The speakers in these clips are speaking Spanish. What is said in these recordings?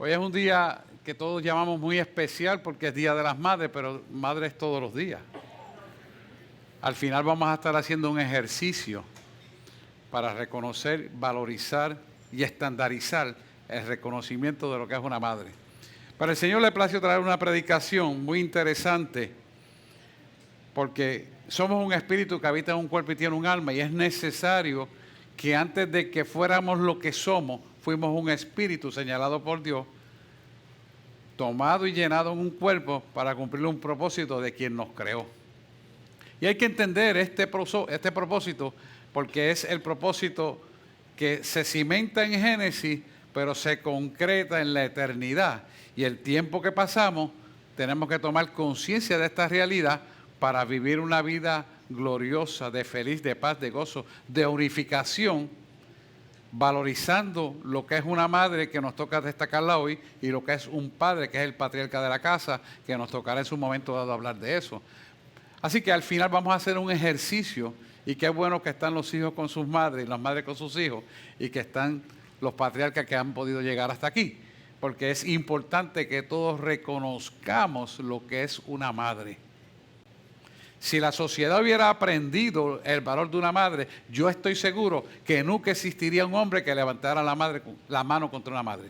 Hoy es un día que todos llamamos muy especial porque es Día de las Madres, pero madres todos los días. Al final vamos a estar haciendo un ejercicio para reconocer, valorizar y estandarizar el reconocimiento de lo que es una madre. Para el Señor le plació traer una predicación muy interesante porque somos un espíritu que habita en un cuerpo y tiene un alma, y es necesario que antes de que fuéramos lo que somos, fuimos un espíritu señalado por Dios, tomado y llenado en un cuerpo para cumplir un propósito de quien nos creó. Y hay que entender este propósito porque es el propósito que se cimenta en Génesis, pero se concreta en la eternidad. Y el tiempo que pasamos, tenemos que tomar conciencia de esta realidad para vivir una vida gloriosa, de feliz, de paz, de gozo, de unificación, valorizando lo que es una madre, que nos toca destacarla hoy, y lo que es un padre, que es el patriarca de la casa, que nos tocará en su momento dado hablar de eso. Así que al final vamos a hacer un ejercicio, y qué bueno que están los hijos con sus madres y las madres con sus hijos, y que están los patriarcas que han podido llegar hasta aquí, porque es importante que todos reconozcamos lo que es una madre. Si la sociedad hubiera aprendido el valor de una madre, yo estoy seguro que nunca existiría un hombre que levantara la mano contra una madre.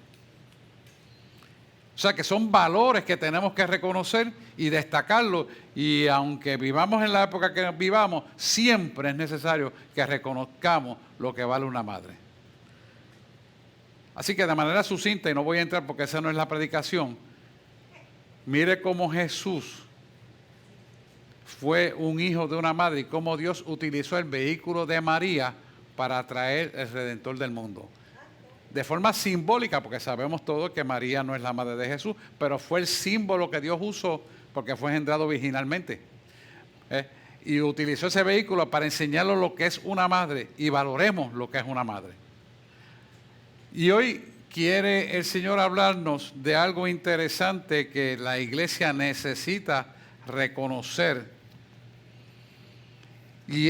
O sea que son valores que tenemos que reconocer y destacarlos, y aunque vivamos en la época que vivamos, siempre es necesario que reconozcamos lo que vale una madre. Así que de manera sucinta, y no voy a entrar porque esa no es la predicación, mire cómo Jesús fue un hijo de una madre y cómo Dios utilizó el vehículo de María para traer el Redentor del mundo. De forma simbólica, porque sabemos todos que María no es la madre de Jesús, pero fue el símbolo que Dios usó porque fue engendrado virginalmente. Y utilizó ese vehículo para enseñarnos lo que es una madre, y valoremos lo que es una madre. Y hoy quiere el Señor hablarnos de algo interesante que la iglesia necesita reconocer. Y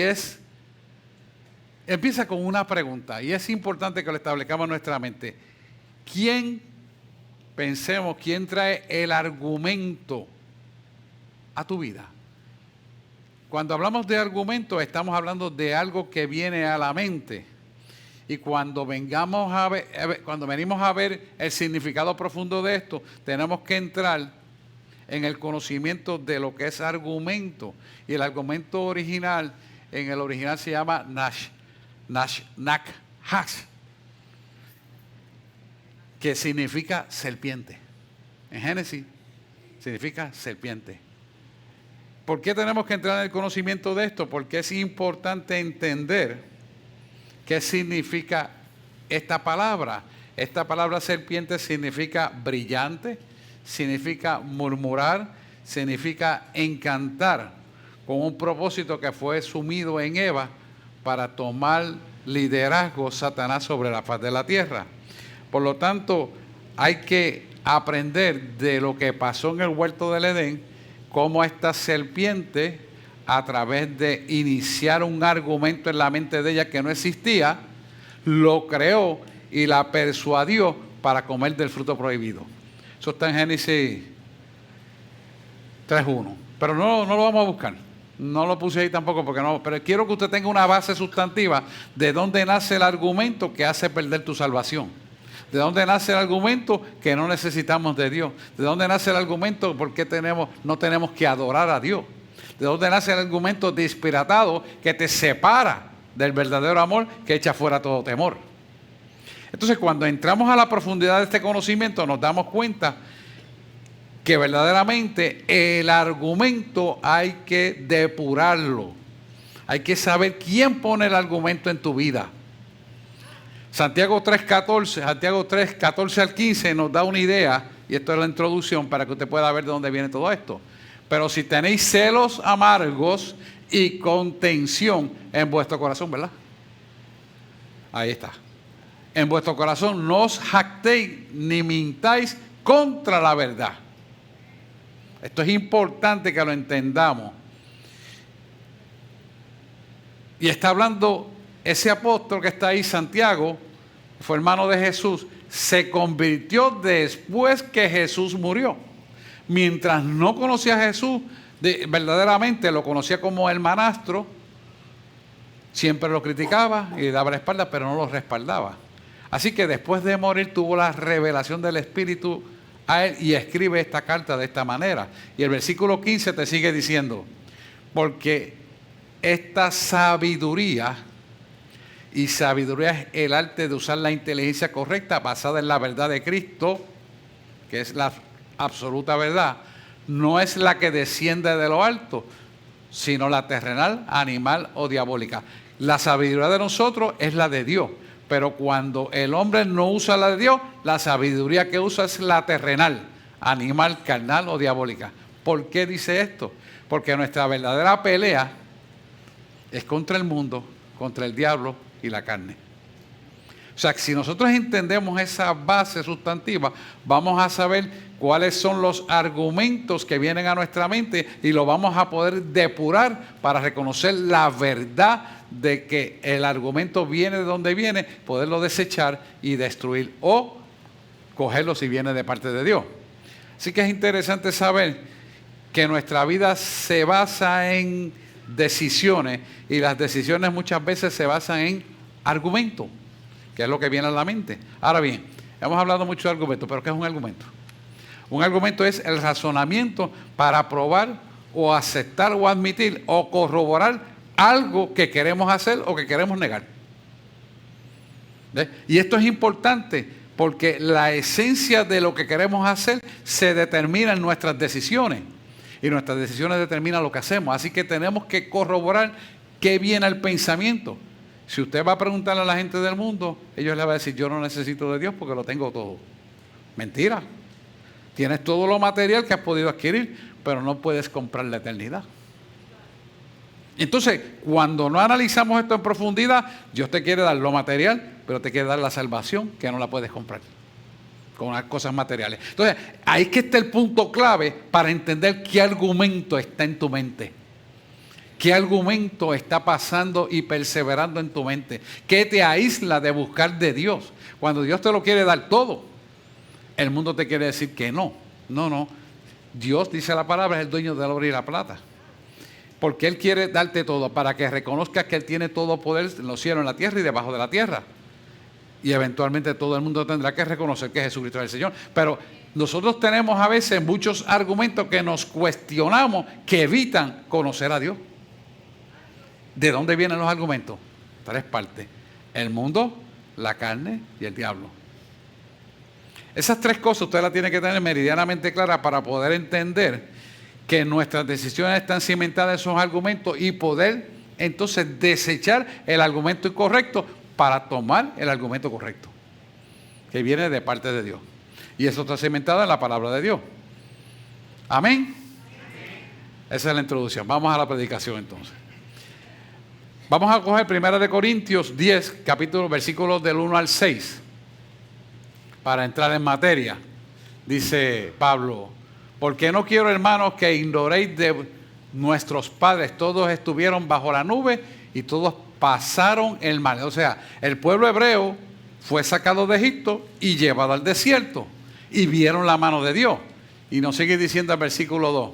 empieza con una pregunta, y es importante que lo establezcamos en nuestra mente. ¿Quién trae el argumento a tu vida? Cuando hablamos de argumento, estamos hablando de algo que viene a la mente. Y cuando venimos a ver el significado profundo de esto, tenemos que entrar en el conocimiento de lo que es argumento. Y el argumento original, en el original se llama Nakhash, que significa serpiente. En Génesis significa serpiente. ¿Por qué tenemos que entrar en el conocimiento de esto? Porque es importante entender qué significa esta palabra. Esta palabra serpiente significa brillante, significa murmurar, significa encantar, con un propósito que fue sumido en Eva para tomar liderazgo Satanás sobre la faz de la tierra. Por lo tanto, hay que aprender de lo que pasó en el huerto del Edén, cómo esta serpiente, a través de iniciar un argumento en la mente de ella que no existía, lo creó y la persuadió para comer del fruto prohibido. Eso está en Génesis 3:1. Pero no lo vamos a buscar. No lo puse ahí tampoco porque no. Pero quiero que usted tenga una base sustantiva de dónde nace el argumento que hace perder tu salvación. De dónde nace el argumento que no necesitamos de Dios. De dónde nace el argumento por qué no tenemos que adorar a Dios. De dónde nace el argumento disparatado que te separa del verdadero amor, que echa fuera todo temor. Entonces, cuando entramos a la profundidad de este conocimiento, nos damos cuenta que verdaderamente el argumento hay que depurarlo. Hay que saber quién pone el argumento en tu vida. Santiago 3:14 al 15 nos da una idea, y esto es la introducción para que usted pueda ver de dónde viene todo esto. Pero si tenéis celos amargos y contención en vuestro corazón, ¿verdad? Ahí está. En vuestro corazón no os jactéis ni mintáis contra la verdad. Esto es importante que lo entendamos. Y está hablando ese apóstol que está ahí, Santiago, fue hermano de Jesús, se convirtió después que Jesús murió. Mientras no conocía a Jesús, verdaderamente lo conocía como hermanastro, siempre lo criticaba y le daba la espalda, pero no lo respaldaba. Así que después de morir tuvo la revelación del Espíritu a él y escribe esta carta de esta manera. Y el versículo 15 te sigue diciendo, porque esta sabiduría, y sabiduría es el arte de usar la inteligencia correcta basada en la verdad de Cristo, que es la absoluta verdad, no es la que desciende de lo alto, sino la terrenal, animal o diabólica. La sabiduría de nosotros es la de Dios, pero cuando el hombre no usa la de Dios, la sabiduría que usa es la terrenal, animal, carnal o diabólica. ¿Por qué dice esto? Porque nuestra verdadera pelea es contra el mundo, contra el diablo y la carne. O sea, que si nosotros entendemos esa base sustantiva, vamos a saber cuáles son los argumentos que vienen a nuestra mente y lo vamos a poder depurar para reconocer la verdad de que el argumento viene de donde viene, poderlo desechar y destruir o cogerlo si viene de parte de Dios. Así que es interesante saber que nuestra vida se basa en decisiones y las decisiones muchas veces se basan en argumentos, que es lo que viene a la mente. Ahora bien, hemos hablado mucho de argumentos, pero ¿qué es un argumento? Un argumento es el razonamiento para probar o aceptar o admitir o corroborar algo que queremos hacer o que queremos negar. ¿Ves? Y esto es importante porque la esencia de lo que queremos hacer se determina en nuestras decisiones. Y nuestras decisiones determinan lo que hacemos. Así que tenemos que corroborar qué viene al pensamiento. Si usted va a preguntarle a la gente del mundo, ellos le van a decir, yo no necesito de Dios porque lo tengo todo. Mentira. Tienes todo lo material que has podido adquirir, pero no puedes comprar la eternidad. Entonces, cuando no analizamos esto en profundidad, Dios te quiere dar lo material, pero te quiere dar la salvación que no la puedes comprar con las cosas materiales. Entonces, ahí es que está el punto clave para entender qué argumento está en tu mente. ¿Qué argumento está pasando y perseverando en tu mente? ¿Qué te aísla de buscar de Dios? Cuando Dios te lo quiere dar todo, el mundo te quiere decir que no. No. Dios, dice la palabra, es el dueño del oro y la plata. Porque Él quiere darte todo, para que reconozcas que Él tiene todo poder en los cielos, en la tierra y debajo de la tierra. Y eventualmente todo el mundo tendrá que reconocer que Jesucristo es el Señor. Pero nosotros tenemos a veces muchos argumentos que nos cuestionamos, que evitan conocer a Dios. ¿De dónde vienen los argumentos? Tres partes: el mundo, la carne y el diablo. Esas tres cosas usted las tiene que tener meridianamente claras para poder entender que nuestras decisiones están cimentadas en esos argumentos y poder entonces desechar el argumento incorrecto para tomar el argumento correcto, que viene de parte de Dios. Y eso está cimentado en la palabra de Dios. Amén. Esa es la introducción. Vamos a la predicación entonces. Vamos a coger 1 Corintios 10, capítulo, versículos del 1 al 6, para entrar en materia. Dice Pablo, porque no quiero, hermanos, que ignoréis de nuestros padres. Todos estuvieron bajo la nube y todos pasaron el mar. O sea, el pueblo hebreo fue sacado de Egipto y llevado al desierto. Y vieron la mano de Dios. Y nos sigue diciendo el versículo 2.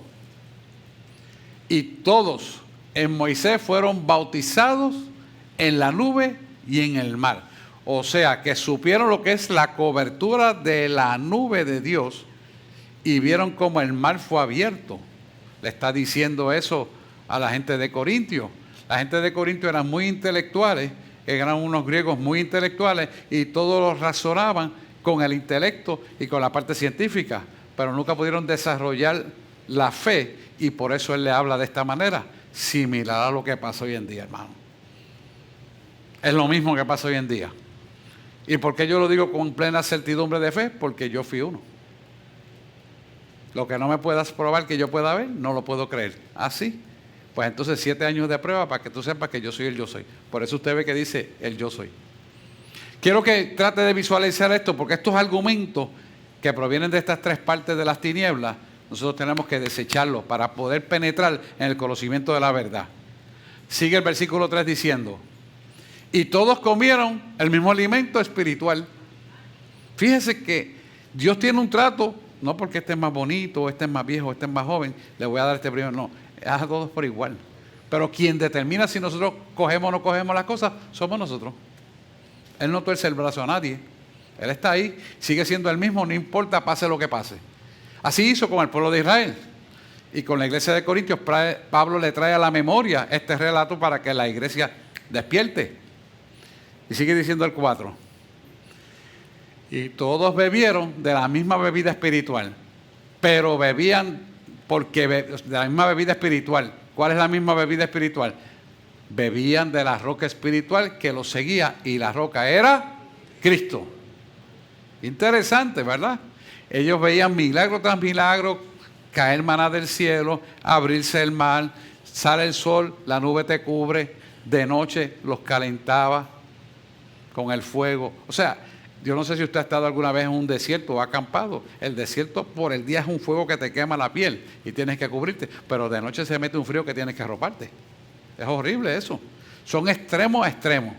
Y todos en Moisés fueron bautizados en la nube y en el mar. O sea, que supieron lo que es la cobertura de la nube de Dios y vieron cómo el mar fue abierto. Le está diciendo eso a la gente de Corintio. La gente de Corintio eran muy intelectuales, eran unos griegos muy intelectuales y todos los razonaban con el intelecto y con la parte científica, pero nunca pudieron desarrollar la fe y por eso él le habla de esta manera, similar a lo que pasa hoy en día, hermano. Es lo mismo que pasa hoy en día. ¿Y por qué yo lo digo con plena certidumbre de fe? Porque yo fui uno. Lo que no me puedas probar que yo pueda ver, no lo puedo creer. ¿Así? Pues entonces 7 años de prueba para que tú sepas que yo soy el yo soy. Por eso usted ve que dice el yo soy. Quiero que trate de visualizar esto, porque estos argumentos que provienen de estas tres partes de las tinieblas, nosotros tenemos que desecharlos para poder penetrar en el conocimiento de la verdad. Sigue el versículo 3 diciendo, y todos comieron el mismo alimento espiritual. Fíjese que Dios tiene un trato, no porque este es más bonito, este es más viejo, este es más joven, le voy a dar este premio, no, es a todos por igual. Pero quien determina si nosotros cogemos o no cogemos las cosas, somos nosotros. Él no tuerce el brazo a nadie. Él está ahí, sigue siendo el mismo, no importa, pase lo que pase. Así hizo con el pueblo de Israel. Y con la iglesia de Corintios, Pablo le trae a la memoria este relato para que la iglesia despierte. Y sigue diciendo el 4. Y todos bebieron de la misma bebida espiritual, pero bebían de la misma bebida espiritual. ¿Cuál es la misma bebida espiritual? Bebían de la roca espiritual que los seguía, y la roca era Cristo. Interesante, ¿verdad? Ellos veían milagro tras milagro, caer maná del cielo, abrirse el mar, sale el sol, la nube te cubre, de noche los calentaba con el fuego. O sea, yo no sé si usted ha estado alguna vez en un desierto o ha acampado. El desierto por el día es un fuego que te quema la piel y tienes que cubrirte, pero de noche se mete un frío que tienes que arroparte. Es horrible eso. Son extremos a extremos,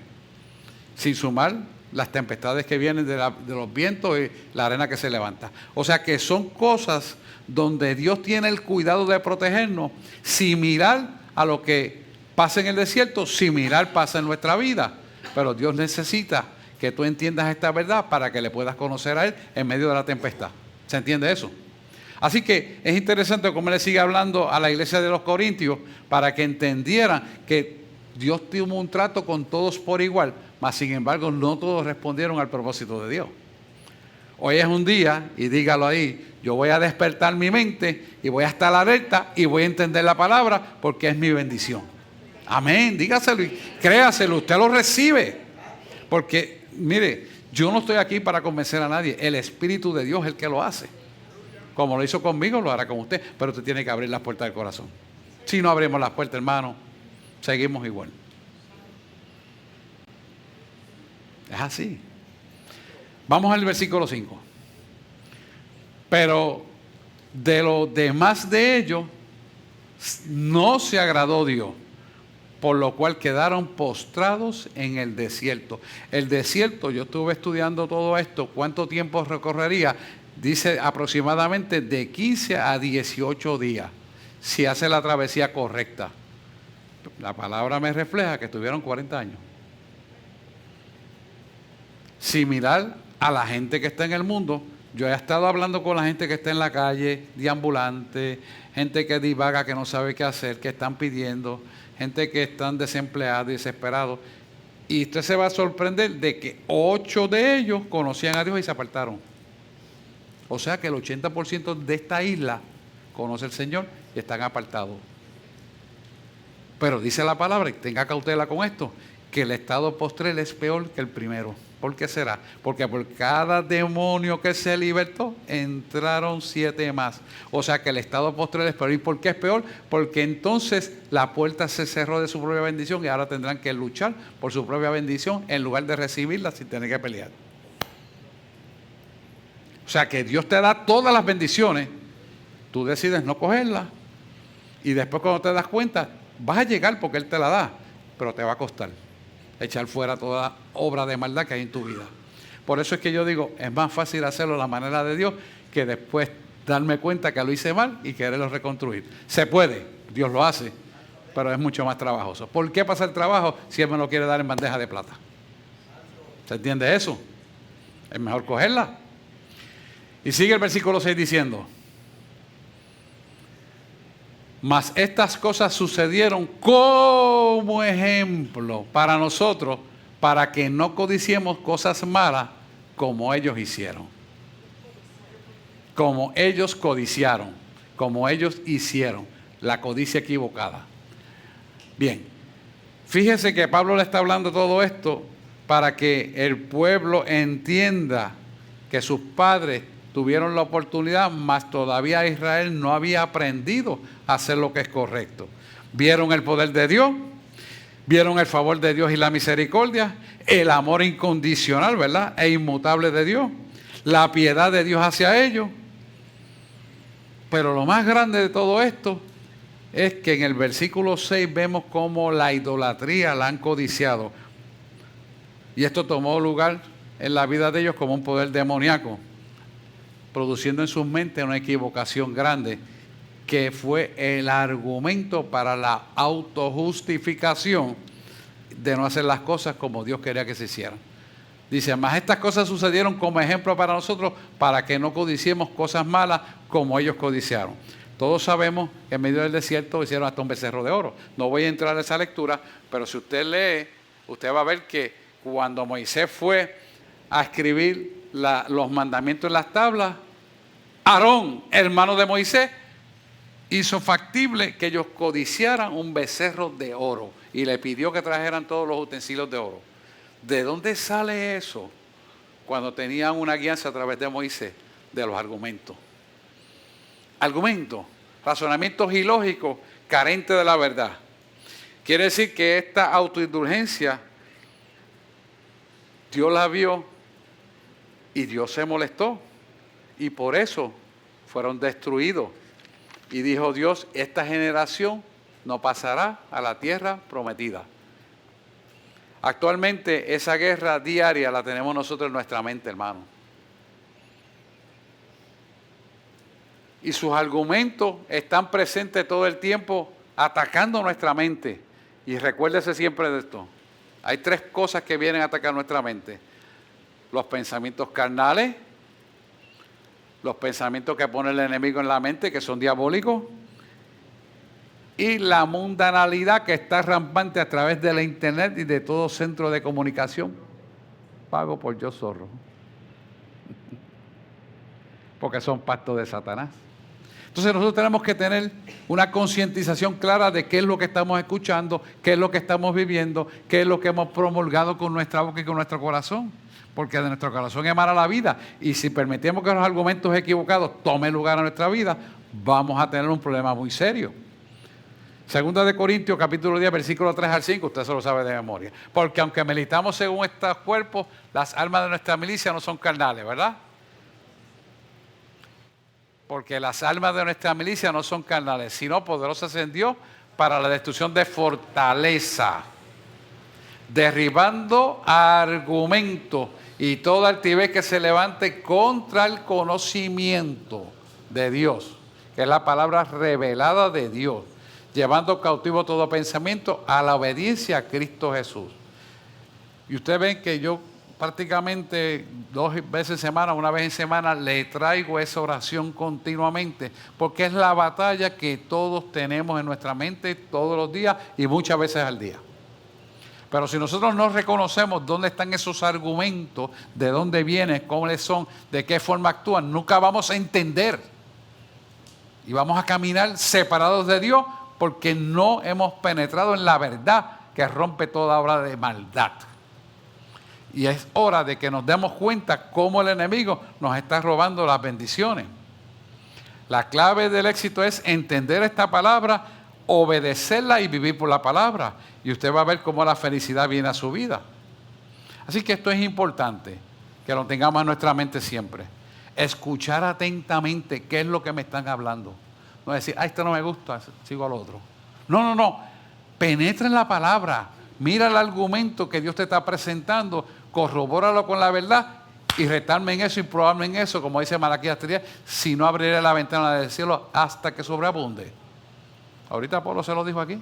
sin sumar las tempestades que vienen de los vientos y la arena que se levanta. O sea que son cosas donde Dios tiene el cuidado de protegernos, similar a lo que pasa en el desierto, similar pasa en nuestra vida. Pero Dios necesita que tú entiendas esta verdad para que le puedas conocer a Él en medio de la tempestad. ¿Se entiende eso? Así que es interesante cómo le sigue hablando a la iglesia de los Corintios para que entendieran que Dios tuvo un trato con todos por igual, mas sin embargo no todos respondieron al propósito de Dios. Hoy es un día, y dígalo ahí, yo voy a despertar mi mente y voy a estar alerta y voy a entender la palabra porque es mi bendición. Amén, dígaselo y créaselo, usted lo recibe. Porque, mire, yo no estoy aquí para convencer a nadie, el Espíritu de Dios es el que lo hace. Como lo hizo conmigo, lo hará con usted, pero usted tiene que abrir las puertas del corazón. Si no abrimos las puertas, hermano, seguimos igual. Es así. Vamos al versículo 5. Pero de los demás de ellos no se agradó Dios, por lo cual quedaron postrados en el desierto. El desierto, yo estuve estudiando todo esto, ¿cuánto tiempo recorrería? Dice aproximadamente de 15 a 18 días, si hace la travesía correcta. La palabra me refleja que estuvieron 40 años. Similar a la gente que está en el mundo. Yo he estado hablando con la gente que está en la calle, deambulante, gente que divaga, que no sabe qué hacer, que están pidiendo, gente que están desempleados y desesperados. Y usted se va a sorprender de que 8 de ellos conocían a Dios y se apartaron. O sea que el 80% de esta isla conoce al Señor y están apartados. Pero dice la palabra, y tenga cautela con esto, que el estado postrero es peor que el primero. ¿Por qué será? Porque por cada demonio que se libertó, entraron 7 más. O sea que el estado postrero es peor. ¿Y por qué es peor? Porque entonces la puerta se cerró de su propia bendición y ahora tendrán que luchar por su propia bendición en lugar de recibirla sin tener que pelear. O sea que Dios te da todas las bendiciones, tú decides no cogerlas y después cuando te das cuenta, vas a llegar porque Él te la da, pero te va a costar echar fuera toda obra de maldad que hay en tu vida. Por eso es que yo digo, es más fácil hacerlo a la manera de Dios que después darme cuenta que lo hice mal y quererlo reconstruir. Se puede, Dios lo hace, pero es mucho más trabajoso. ¿Por qué pasa el trabajo si Él me lo quiere dar en bandeja de plata? ¿Se entiende eso? Es mejor cogerla. Y sigue el versículo 6 diciendo, mas estas cosas sucedieron como ejemplo para nosotros, para que no codiciemos cosas malas como ellos hicieron. Como ellos codiciaron, como ellos hicieron, la codicia equivocada. Bien, fíjese que Pablo le está hablando todo esto para que el pueblo entienda que sus padres tuvieron la oportunidad, mas todavía Israel no había aprendido a hacer lo que es correcto. Vieron el poder de Dios, vieron el favor de Dios y la misericordia, el amor incondicional, ¿verdad? E inmutable de Dios, la piedad de Dios hacia ellos. Pero lo más grande de todo esto es que en el versículo 6 vemos cómo la idolatría la han codiciado. Y esto tomó lugar en la vida de ellos como un poder demoníaco, produciendo en sus mentes una equivocación grande, que fue el argumento para la autojustificación de no hacer las cosas como Dios quería que se hicieran. Dice, más estas cosas sucedieron como ejemplo para nosotros, para que no codiciemos cosas malas como ellos codiciaron. Todos sabemos que en medio del desierto hicieron hasta un becerro de oro. No voy a entrar a esa lectura, pero si usted lee, usted va a ver que cuando Moisés fue a escribir los mandamientos en las tablas, Aarón, hermano de Moisés, hizo factible que ellos codiciaran un becerro de oro y le pidió que trajeran todos los utensilios de oro. ¿De dónde sale eso? Cuando tenían una guianza a través de Moisés, de los argumentos. Argumentos, razonamientos ilógicos, carentes de la verdad. Quiere decir que esta autoindulgencia, Dios la vio y Dios se molestó. Y por eso fueron destruidos. Y dijo Dios, esta generación no pasará a la tierra prometida. Actualmente esa guerra diaria la tenemos nosotros en nuestra mente, hermano. Y sus argumentos están presentes todo el tiempo atacando nuestra mente. Y recuérdese siempre de esto. Hay tres cosas que vienen a atacar nuestra mente. Los pensamientos carnales, los pensamientos que pone el enemigo en la mente, que son diabólicos, y la mundanalidad que está rampante a través de la internet y de todo centro de comunicación. Pago por yo zorro. Porque son pactos de Satanás. Entonces nosotros tenemos que tener una concientización clara de qué es lo que estamos escuchando, qué es lo que estamos viviendo, qué es lo que hemos promulgado con nuestra boca y con nuestro corazón. Porque de nuestro corazón emana la vida. Y si permitimos que los argumentos equivocados tomen lugar en nuestra vida, vamos a tener un problema muy serio. Segunda de Corintios, capítulo 10, versículo 3 al 5, usted se lo sabe de memoria. Porque aunque militamos según estos cuerpos, las armas de nuestra milicia no son carnales, ¿verdad? Porque las armas de nuestra milicia no son carnales, sino poderosas en Dios para la destrucción de fortaleza, derribando argumentos y toda altivez que se levante contra el conocimiento de Dios, que es la palabra revelada de Dios, llevando cautivo todo pensamiento a la obediencia a Cristo Jesús. Y ustedes ven que yo prácticamente 2 veces en semana, 1 vez en semana, le traigo esa oración continuamente, porque es la batalla que todos tenemos en nuestra mente todos los días y muchas veces al día. Pero si nosotros no reconocemos dónde están esos argumentos, de dónde vienen, cómo les son, de qué forma actúan, nunca vamos a entender. Y vamos a caminar separados de Dios porque no hemos penetrado en la verdad que rompe toda obra de maldad. Y es hora de que nos demos cuenta cómo el enemigo nos está robando las bendiciones. La clave del éxito es entender esta palabra, obedecerla y vivir por la palabra. Y usted va a ver cómo la felicidad viene a su vida. Así que esto es importante, que lo tengamos en nuestra mente siempre. Escuchar atentamente qué es lo que me están hablando. No decir, esto no me gusta, sigo al otro. No. Penetra en la palabra. Mira el argumento que Dios te está presentando, corrobóralo con la verdad y retarme en eso y probarme en eso, como dice Malaquías 3, si no abriré la ventana del cielo hasta que sobreabunde. Ahorita Pablo se lo dijo aquí.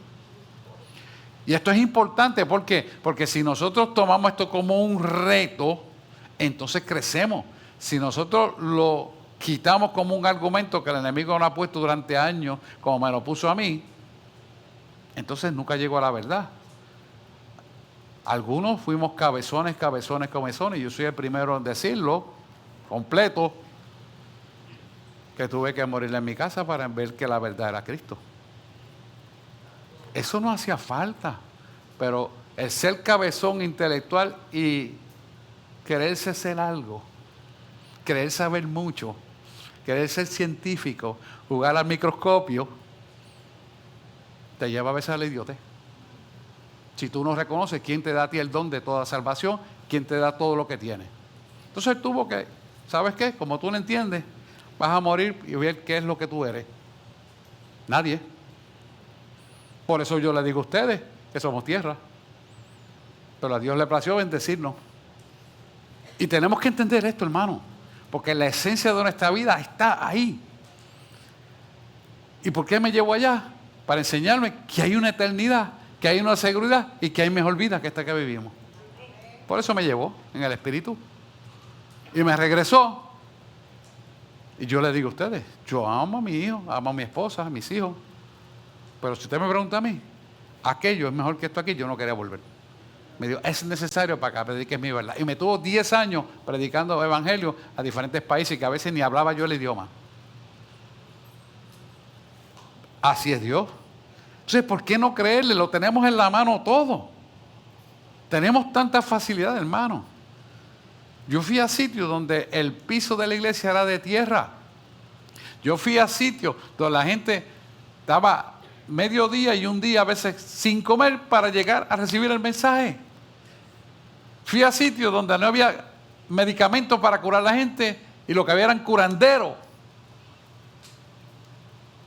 Y esto es importante, ¿por qué? Porque si nosotros tomamos esto como un reto, entonces crecemos. Si nosotros lo quitamos como un argumento que el enemigo nos ha puesto durante años, como me lo puso a mí, entonces nunca llego a la verdad. Algunos fuimos cabezones, y yo soy el primero en decirlo, completo, que tuve que morir en mi casa para ver que la verdad era Cristo. Eso no hacía falta, pero el ser cabezón intelectual y quererse ser algo, querer saber mucho, querer ser científico, jugar al microscopio, te lleva a veces a la idiotez. Si tú no reconoces quién te da a ti el don de toda salvación, quién te da todo lo que tienes. Entonces él tuvo que, ¿sabes qué? Como tú no entiendes, vas a morir y ver qué es lo que tú eres. Nadie. Por eso yo le digo a ustedes que somos tierra. Pero a Dios le plació bendecirnos. Y tenemos que entender esto, hermano, porque la esencia de nuestra vida está ahí. ¿Y por qué me llevo allá? Para enseñarme que hay una eternidad, que hay una seguridad y que hay mejor vida que esta que vivimos. Por eso me llevó en el Espíritu. Y me regresó. Y yo le digo a ustedes, yo amo a mi hijo, amo a mi esposa, a mis hijos. Pero si usted me pregunta a mí, aquello es mejor que esto aquí, yo no quería volver. Me dijo, es necesario para que prediques mi verdad. Y me tuvo 10 años predicando evangelio a diferentes países que a veces ni hablaba yo el idioma. Así es Dios. Entonces, ¿por qué no creerle? Lo tenemos en la mano todo. Tenemos tanta facilidad, hermano. Yo fui a sitios donde el piso de la iglesia era de tierra. Yo fui a sitios donde la gente estaba mediodía y un día a veces sin comer para llegar a recibir el mensaje. Fui a sitios donde no había medicamentos para curar a la gente y lo que había eran curanderos.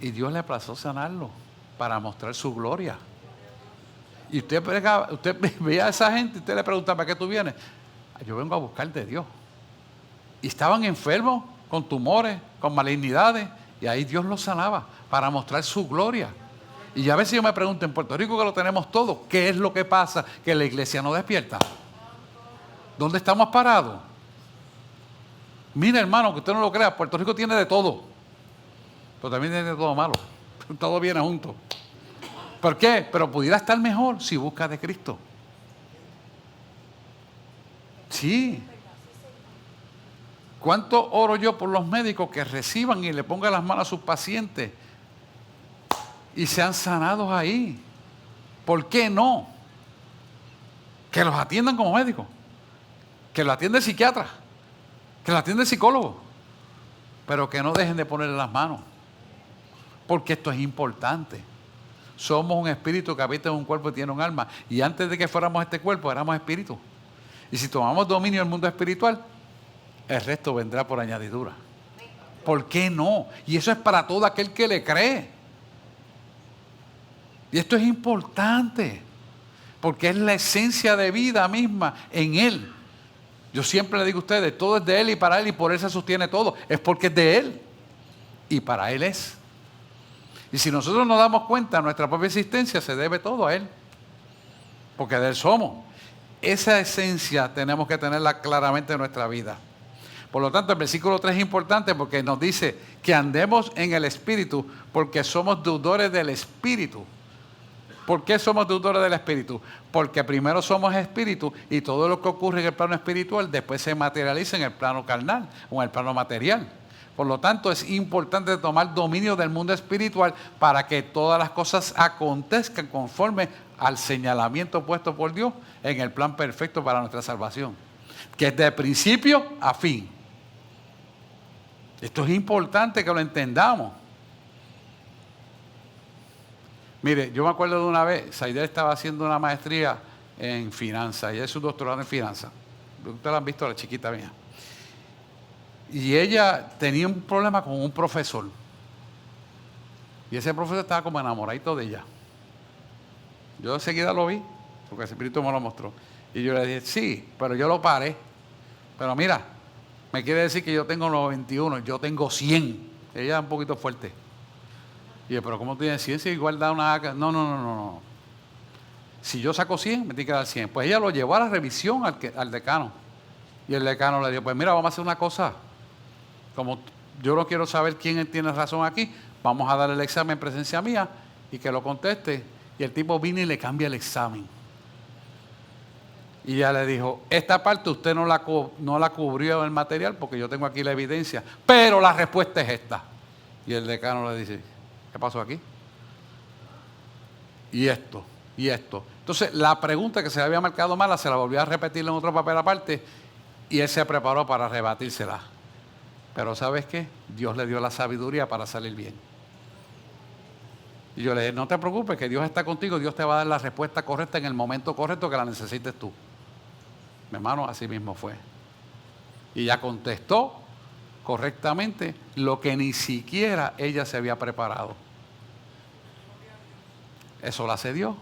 Y Dios le plazó sanarlo para mostrar su gloria. Y usted veía a esa gente y usted le preguntaba, ¿para qué tú vienes? Yo vengo a buscar de Dios. Y estaban enfermos, con tumores, con malignidades, y ahí Dios los sanaba para mostrar su gloria. Y a veces yo me pregunto, en Puerto Rico que lo tenemos todo, ¿qué es lo que pasa? Que la iglesia no despierta. ¿Dónde estamos parados? Mira, hermano, que usted no lo crea, Puerto Rico tiene de todo, pero también tiene de todo malo. Todo viene junto. ¿Por qué? Pero pudiera estar mejor si busca de Cristo. Sí. ¿Cuánto oro yo por los médicos que reciban y le pongan las manos a sus pacientes y sean sanados ahí? ¿Por qué no? Que los atiendan como médicos, que los atienda el psiquiatra, que los atienda el psicólogo, pero que no dejen de ponerle las manos, porque esto es importante. Somos un espíritu que habita en un cuerpo y tiene un alma, y antes de que fuéramos este cuerpo éramos espíritu. Y si tomamos dominio del mundo espiritual, el resto vendrá por añadidura. ¿Por qué no? Y eso es para todo aquel que le cree. Y esto es importante, porque es la esencia de vida misma en Él. Yo siempre le digo a ustedes, todo es de Él y para Él y por Él se sostiene todo. Es porque es de Él y para Él es. Y si nosotros nos damos cuenta, nuestra propia existencia se debe todo a Él, porque de Él somos. Esa esencia tenemos que tenerla claramente en nuestra vida. Por lo tanto, el versículo 3 es importante porque nos dice que andemos en el Espíritu porque somos deudores del Espíritu. ¿Por qué somos deudores del Espíritu? Porque primero somos Espíritu y todo lo que ocurre en el plano espiritual después se materializa en el plano carnal o en el plano material. Por lo tanto, es importante tomar dominio del mundo espiritual para que todas las cosas acontezcan conforme al señalamiento puesto por Dios en el plan perfecto para nuestra salvación, que es de principio a fin. Esto es importante que lo entendamos. Mire, yo me acuerdo de una vez, Saidel estaba haciendo una maestría en finanzas, ella es su doctorado en finanzas. Ustedes la han visto, la chiquita mía. Y ella tenía un problema con un profesor. Y ese profesor estaba como enamoradito de ella. Yo enseguida lo vi, porque el Espíritu me lo mostró. Y yo le dije, sí, pero yo lo paré. Pero mira, me quiere decir que yo tengo 91, yo tengo 100. Ella es un poquito fuerte. Y yo, pero ¿cómo tienes 100 si igual da una... No. Si yo saco 100, me tiene que dar 100. Pues ella lo llevó a la revisión al decano. Y el decano le dijo, pues mira, vamos a hacer una cosa. Como yo no quiero saber quién tiene razón aquí, vamos a darle el examen en presencia mía y que lo conteste. Y el tipo vino y le cambia el examen. Y ella le dijo, esta parte usted no la cubrió en el material porque yo tengo aquí la evidencia, pero la respuesta es esta. Y el decano le dice, ¿qué pasó aquí? Y esto. Entonces, la pregunta que se le había marcado mala se la volvió a repetir en otro papel aparte y él se preparó para rebatírsela. Pero ¿sabes qué? Dios le dio la sabiduría para salir bien. Y yo le dije, no te preocupes, que Dios está contigo, Dios te va a dar la respuesta correcta en el momento correcto que la necesites tú. Mi hermano, así mismo fue. Y ella contestó correctamente lo que ni siquiera ella se había preparado. Eso lo hace Dios.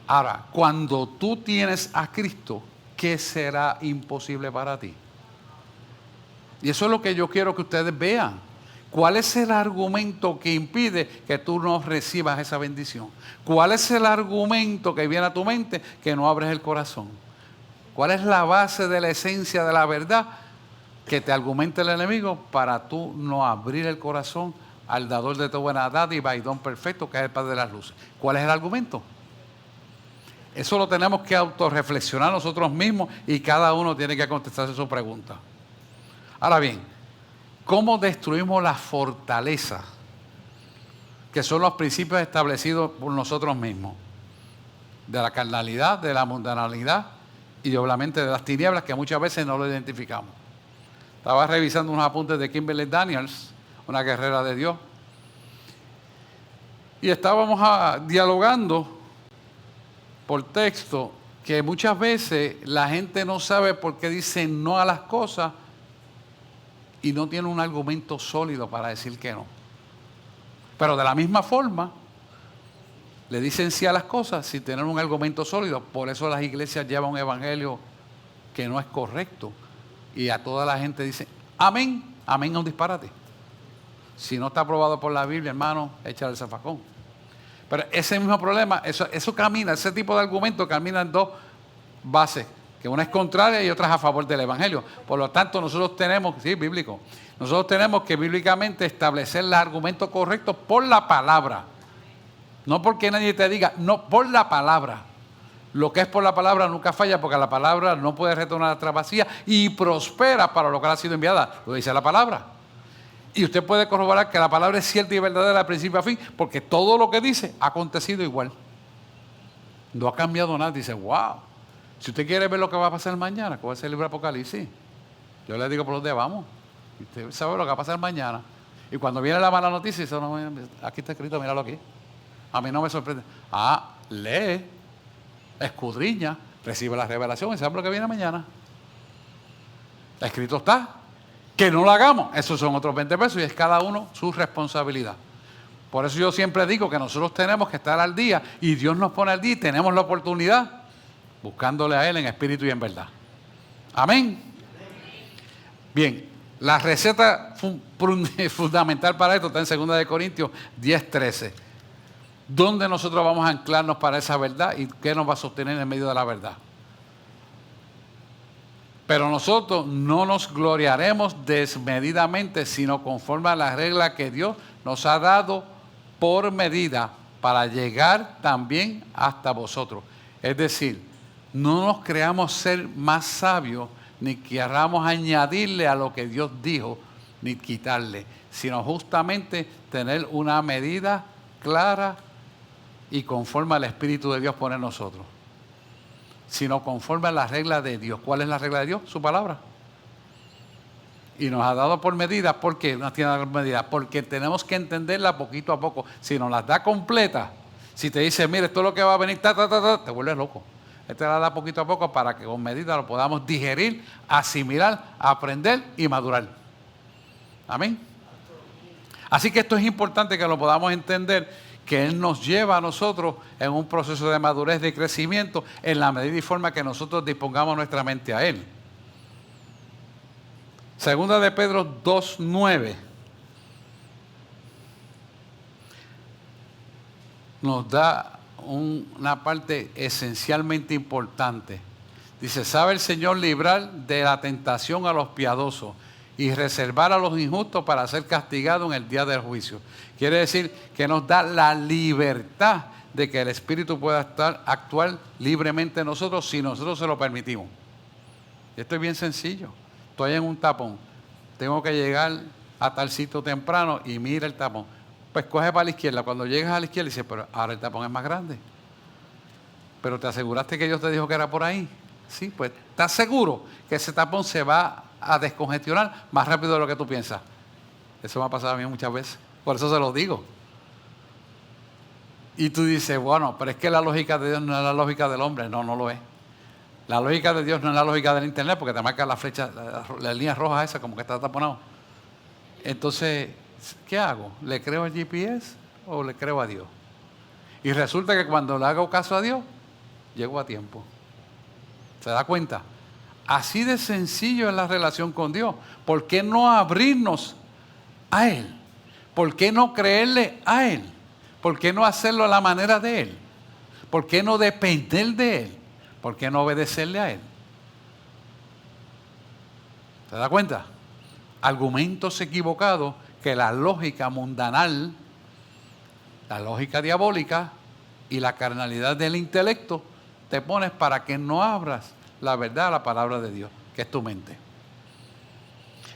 Ahora, cuando tú tienes a Cristo, ¿qué será imposible para ti? Y eso es lo que yo quiero que ustedes vean. ¿Cuál es el argumento que impide que tú no recibas esa bendición? ¿Cuál es el argumento que viene a tu mente que no abres el corazón? ¿Cuál es la base de la esencia de la verdad que te argumenta el enemigo para tú no abrir el corazón al dador de tu buena dádiva y don perfecto, que es el Padre de las luces? ¿Cuál es el argumento? Eso lo tenemos que autorreflexionar nosotros mismos y cada uno tiene que contestarse su pregunta. Ahora bien, ¿cómo destruimos la fortaleza? Que son los principios establecidos por nosotros mismos. De la carnalidad, de la mundanalidad y obviamente de las tinieblas que muchas veces no lo identificamos. Estaba revisando unos apuntes de Kimberly Daniels, una guerrera de Dios. Y estábamos dialogando por texto que muchas veces la gente no sabe por qué dice no a las cosas y no tiene un argumento sólido para decir que no. Pero de la misma forma, le dicen sí a las cosas sin tener un argumento sólido. Por eso las iglesias llevan un evangelio que no es correcto. Y a toda la gente dice, amén, amén es un disparate. Si no está aprobado por la Biblia, hermano, échale el zafacón. Pero ese mismo problema, eso camina, ese tipo de argumento camina en dos bases, que una es contraria y otra es a favor del evangelio. Por lo tanto, nosotros tenemos, sí, bíblico, nosotros tenemos que bíblicamente establecer los argumentos correctos por la palabra. No porque nadie te diga, no, por la palabra. Lo que es por la palabra nunca falla, porque la palabra no puede retornar atrás vacía y prospera para lo que ha sido enviada. Lo dice la palabra. Y usted puede corroborar que la palabra es cierta y verdadera de principio a fin, porque todo lo que dice ha acontecido igual. No ha cambiado nada. Dice, wow. Si usted quiere ver lo que va a pasar mañana, ¿cuál es el libro de Apocalipsis? Yo le digo por dónde vamos. Y usted sabe lo que va a pasar mañana. Y cuando viene la mala noticia, dice, no, aquí está escrito, míralo aquí. A mí no me sorprende. Lee, escudriña, recibe la revelación y sabe lo que viene mañana. Escrito está. Que no lo hagamos, esos son otros 20 pesos y es cada uno su responsabilidad. Por eso yo siempre digo que nosotros tenemos que estar al día y Dios nos pone al día y tenemos la oportunidad buscándole a Él en espíritu y en verdad. Amén. Bien, la receta fundamental para esto está en 2 Corintios 10:13. ¿Dónde nosotros vamos a anclarnos para esa verdad y qué nos va a sostener en medio de la verdad? Pero nosotros no nos gloriaremos desmedidamente, sino conforme a la regla que Dios nos ha dado por medida para llegar también hasta vosotros. Es decir, no nos creamos ser más sabios, ni queramos añadirle a lo que Dios dijo, ni quitarle, sino justamente tener una medida clara y conforme al Espíritu de Dios pone en nosotros. Sino conforme a la regla de Dios. ¿Cuál es la regla de Dios? Su palabra. Y nos ha dado por medida. ¿Por qué nos tiene dado por medida? Porque tenemos que entenderla poquito a poco. Si nos las da completa, si te dice, mire, esto es lo que va a venir, te vuelves loco. Él te la da poquito a poco para que con medida lo podamos digerir, asimilar, aprender y madurar. Amén. Así que esto es importante que lo podamos entender, que Él nos lleva a nosotros en un proceso de madurez, de crecimiento, en la medida y forma que nosotros dispongamos nuestra mente a Él. Segunda de Pedro 2:9 nos da una parte esencialmente importante. Dice, sabe el Señor librar de la tentación a los piadosos y reservar a los injustos para ser castigados en el día del juicio. Quiere decir que nos da la libertad de que el Espíritu pueda actuar libremente en nosotros si nosotros se lo permitimos. Esto es bien sencillo. Estoy en un tapón. Tengo que llegar a tal sitio temprano y mira el tapón. Pues coge para la izquierda. Cuando llegas a la izquierda dices, pero ahora el tapón es más grande. Pero ¿te aseguraste que Dios te dijo que era por ahí? Sí, pues ¿estás seguro que ese tapón se va a descongestionar más rápido de lo que tú piensas? Eso me ha pasado a mí muchas veces. Por eso se lo digo. Y tú dices, bueno, pero es que la lógica de Dios no es la lógica del hombre. No, no lo es. La lógica de Dios no es la lógica del internet, porque te marca la flecha, la línea roja esa, como que está taponado. Entonces, ¿qué hago? ¿Le creo al GPS o le creo a Dios? Y resulta que cuando le hago caso a Dios, llego a tiempo. ¿Se da cuenta? Así de sencillo es la relación con Dios. ¿Por qué no abrirnos a Él? ¿Por qué no creerle a Él? ¿Por qué no hacerlo a la manera de Él? ¿Por qué no depender de Él? ¿Por qué no obedecerle a Él? ¿Se da cuenta? Argumentos equivocados que la lógica mundanal, la lógica diabólica y la carnalidad del intelecto te pones para que no abras la verdad a la palabra de Dios, que es tu mente.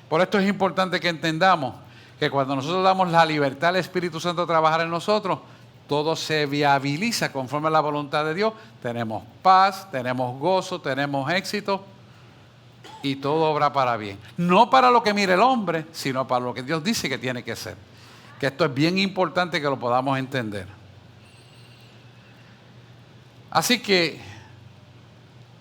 Por esto es importante que entendamos que cuando nosotros damos la libertad al Espíritu Santo a trabajar en nosotros, todo se viabiliza conforme a la voluntad de Dios. Tenemos paz, tenemos gozo, tenemos éxito y todo obra para bien. No para lo que mire el hombre, sino para lo que Dios dice que tiene que ser. Que esto es bien importante que lo podamos entender. Así que,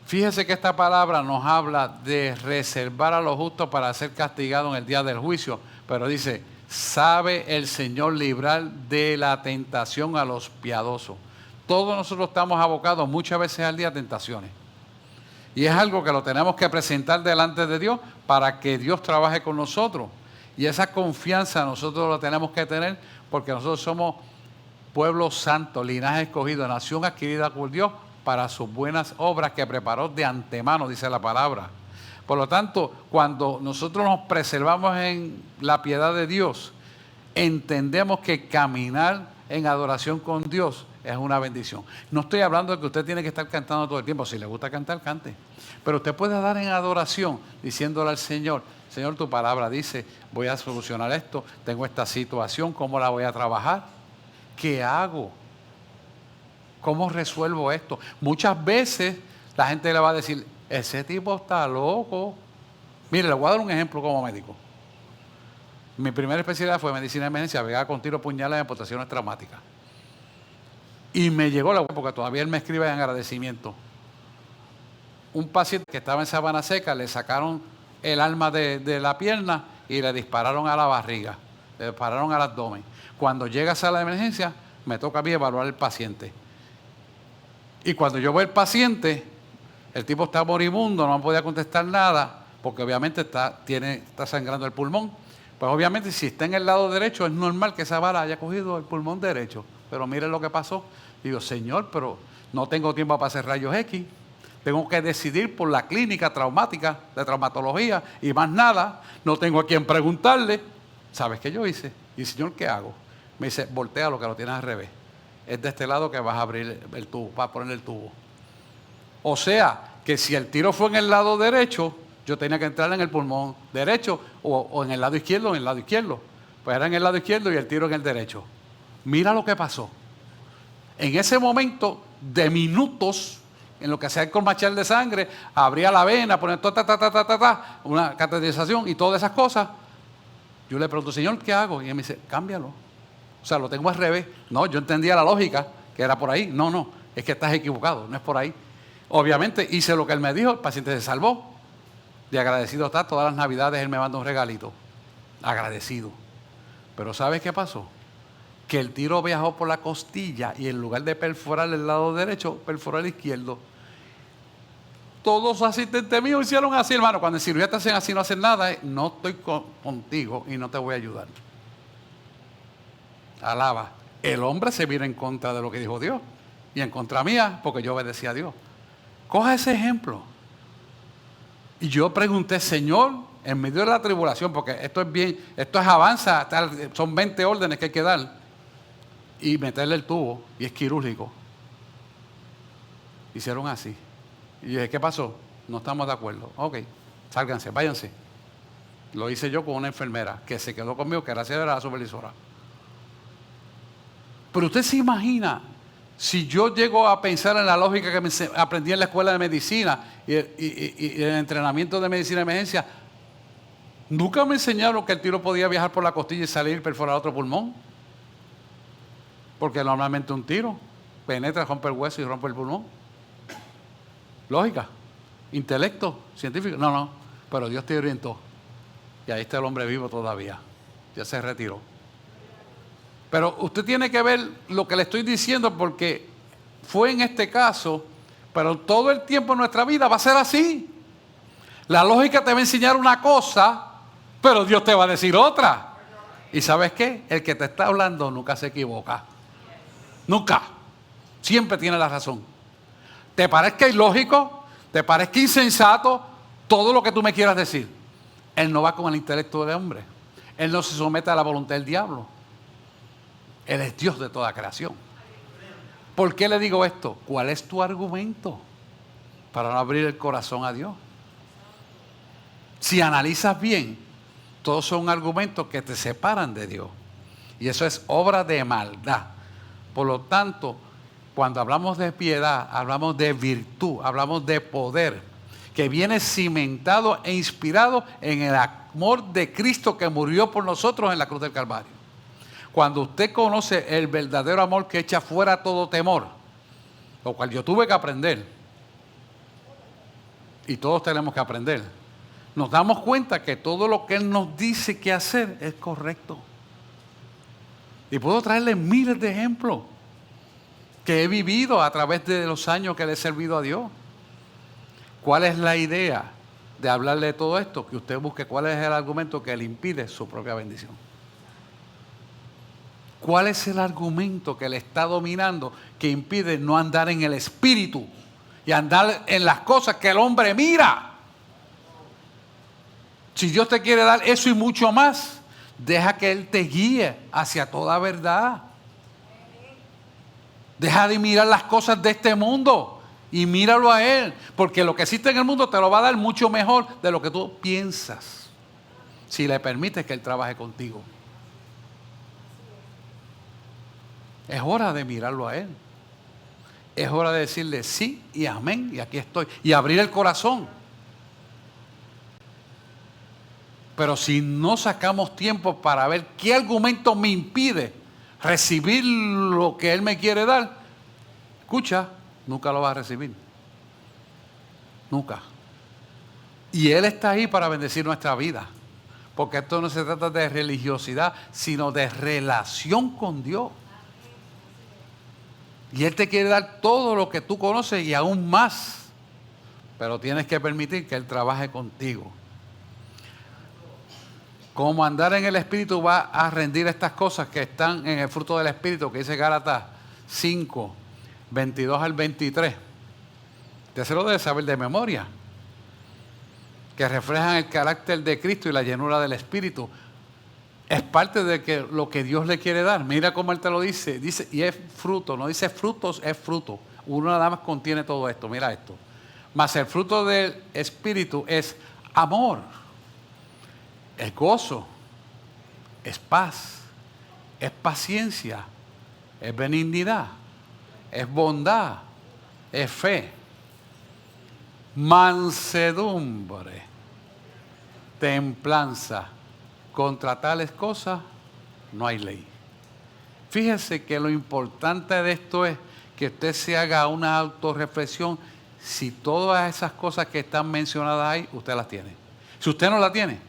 fíjese que esta palabra nos habla de reservar a los justos para ser castigados en el día del juicio. Pero dice, sabe el Señor librar de la tentación a los piadosos. Todos nosotros estamos abocados muchas veces al día a tentaciones. Y es algo que lo tenemos que presentar delante de Dios para que Dios trabaje con nosotros. Y esa confianza nosotros la tenemos que tener porque nosotros somos pueblo santo, linaje escogido, nación adquirida por Dios para sus buenas obras que preparó de antemano, dice la palabra. Por lo tanto, cuando nosotros nos preservamos en la piedad de Dios, entendemos que caminar en adoración con Dios es una bendición. No estoy hablando de que usted tiene que estar cantando todo el tiempo. Si le gusta cantar, cante. Pero usted puede dar en adoración diciéndole al Señor, Señor, tu palabra dice, voy a solucionar esto, tengo esta situación, ¿cómo la voy a trabajar? ¿Qué hago? ¿Cómo resuelvo esto? Muchas veces la gente le va a decir, ese tipo está loco. Mire, le voy a dar un ejemplo como médico. Mi primera especialidad fue medicina de emergencia, pegada con tiro, puñales y amputaciones traumáticas. Y me llegó la porque todavía él me escribe en agradecimiento. Un paciente que estaba en Sabana Seca, le sacaron el alma de la pierna y le dispararon a la barriga, le dispararon al abdomen. Cuando llega a sala de emergencia, me toca a mí evaluar al paciente. Y cuando yo veo al paciente, el tipo está moribundo, no podía contestar nada, porque obviamente está sangrando el pulmón. Pues obviamente si está en el lado derecho, es normal que esa bala haya cogido el pulmón derecho. Pero miren lo que pasó. Digo, Señor, pero no tengo tiempo para hacer rayos X. Tengo que decidir por la clínica traumática, de traumatología, y más nada. No tengo a quien preguntarle. ¿Sabes qué yo hice? Y Señor, ¿qué hago? Me dice, voltea lo que lo tienes al revés. Es de este lado que vas a abrir el tubo, vas a poner el tubo. O sea, que si el tiro fue en el lado derecho, yo tenía que entrar en el pulmón derecho o en el lado izquierdo, Pues era en el lado izquierdo y el tiro en el derecho. Mira lo que pasó. En ese momento de minutos, en lo que hacía el colmachal de sangre, abría la vena, ponía una cateterización y todas esas cosas. Yo le pregunto, Señor, ¿qué hago? Y él me dice, cámbialo. O sea, lo tengo al revés. No, yo entendía la lógica, que era por ahí. No, es que estás equivocado, no es por ahí. Obviamente hice lo que él me dijo, el paciente se salvó. De agradecido está, todas las navidades él me manda un regalito. Agradecido. Pero ¿sabes qué pasó? Que el tiro viajó por la costilla y en lugar de perforar el lado derecho, perforó el izquierdo. Todos los asistentes míos hicieron así, hermano. Cuando el cirujano te hacen así, no hacen nada, no estoy contigo y no te voy a ayudar. Alaba. El hombre se vino en contra de lo que dijo Dios y en contra mía porque yo obedecía a Dios. Coja ese ejemplo. Y yo pregunté, Señor, en medio de la tribulación, porque esto es avanza, son 20 órdenes que hay que dar, y meterle el tubo, y es quirúrgico. Hicieron así. Y yo dije, ¿qué pasó? No estamos de acuerdo. Ok, sálganse, váyanse. Lo hice yo con una enfermera que se quedó conmigo, que gracias a Dios era la supervisora. Pero usted se imagina, si yo llego a pensar en la lógica que me aprendí en la escuela de medicina y el entrenamiento de medicina de emergencia, nunca me enseñaron que el tiro podía viajar por la costilla y salir y perforar otro pulmón. Porque normalmente un tiro penetra, rompe el hueso y rompe el pulmón. Lógica, intelecto, científico. No, pero Dios te orientó. Y ahí está el hombre vivo todavía. Ya se retiró. Pero usted tiene que ver lo que le estoy diciendo porque fue en este caso Pero todo el tiempo en nuestra vida va a ser así. La lógica te va a enseñar una cosa, pero Dios te va a decir otra. ¿Y sabes qué? El que te está hablando nunca se equivoca. Nunca. Siempre tiene la razón. Te parezca ilógico, te parezca insensato, todo lo que tú me quieras decir. Él no va con el intelecto del hombre. Él no se somete a la voluntad del diablo. Él es Dios de toda creación. ¿Por qué le digo esto? ¿Cuál es tu argumento para no abrir el corazón a Dios? Si analizas bien, todos son argumentos que te separan de Dios. Y eso es obra de maldad. Por lo tanto, cuando hablamos de piedad, hablamos de virtud, hablamos de poder, que viene cimentado e inspirado en el amor de Cristo que murió por nosotros en la cruz del Calvario. Cuando usted conoce el verdadero amor que echa fuera todo temor, lo cual yo tuve que aprender, y todos tenemos que aprender, nos damos cuenta que todo lo que Él nos dice que hacer es correcto. Y puedo traerle miles de ejemplos que he vivido a través de los años que le he servido a Dios. ¿Cuál es la idea de hablarle de todo esto? Que usted busque cuál es el argumento que le impide su propia bendición. ¿Cuál es el argumento que le está dominando que impide no andar en el espíritu y andar en las cosas que el hombre mira? Si Dios te quiere dar eso y mucho más, deja que Él te guíe hacia toda verdad. Deja de mirar las cosas de este mundo y míralo a Él, porque lo que existe en el mundo te lo va a dar mucho mejor de lo que tú piensas, si le permites que Él trabaje contigo. Es hora de mirarlo a Él. Es hora de decirle sí y amén y aquí estoy. Y abrir el corazón. Pero si no sacamos tiempo para ver qué argumento me impide recibir lo que Él me quiere dar, escucha, nunca lo vas a recibir. Nunca. Y Él está ahí para bendecir nuestra vida. Porque esto no se trata de religiosidad, sino de relación con Dios. Y Él te quiere dar todo lo que tú conoces y aún más. Pero tienes que permitir que Él trabaje contigo. Como andar en el Espíritu va a rendir estas cosas que están en el fruto del Espíritu, que dice Gálatas 5, 22 al 23. Usted se lo debe saber de memoria. Que reflejan el carácter de Cristo y la llenura del Espíritu. Es parte de lo que Dios le quiere dar. Mira cómo Él te lo dice. Dice, y es fruto, no dice frutos, es fruto. Uno nada más contiene todo esto, mira esto. Mas el fruto del Espíritu es amor, es gozo, es paz, es paciencia, es benignidad, es bondad, es fe, mansedumbre, templanza. Contra tales cosas no hay ley. Fíjese que lo importante de esto es que usted se haga una autorreflexión si todas esas cosas que están mencionadas ahí, usted las tiene. Si usted no las tiene,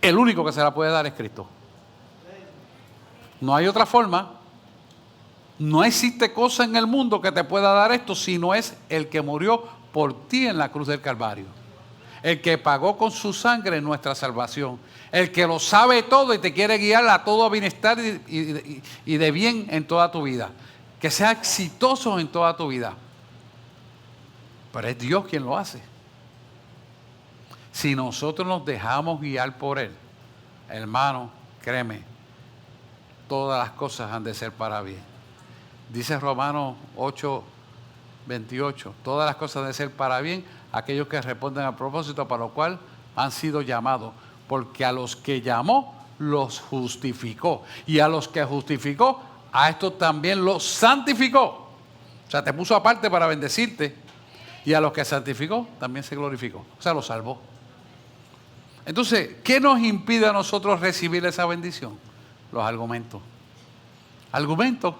el único que se la puede dar es Cristo. No hay otra forma. No existe cosa en el mundo que te pueda dar esto si no es el que murió por ti en la cruz del Calvario. El que pagó con su sangre nuestra salvación. El que lo sabe todo y te quiere guiar a todo bienestar y de bien en toda tu vida. Que sea exitoso en toda tu vida. Pero es Dios quien lo hace. Si nosotros nos dejamos guiar por Él, hermano, créeme, todas las cosas han de ser para bien. Dice Romanos 8, 28, todas las cosas han de ser para bien aquellos que responden al propósito para lo cual han sido llamados. Porque a los que llamó, los justificó. Y a los que justificó, a estos también los santificó. O sea, te puso aparte para bendecirte. Y a los que santificó, también se glorificó. O sea, los salvó. Entonces, ¿qué nos impide a nosotros recibir esa bendición? Los argumentos. Argumentos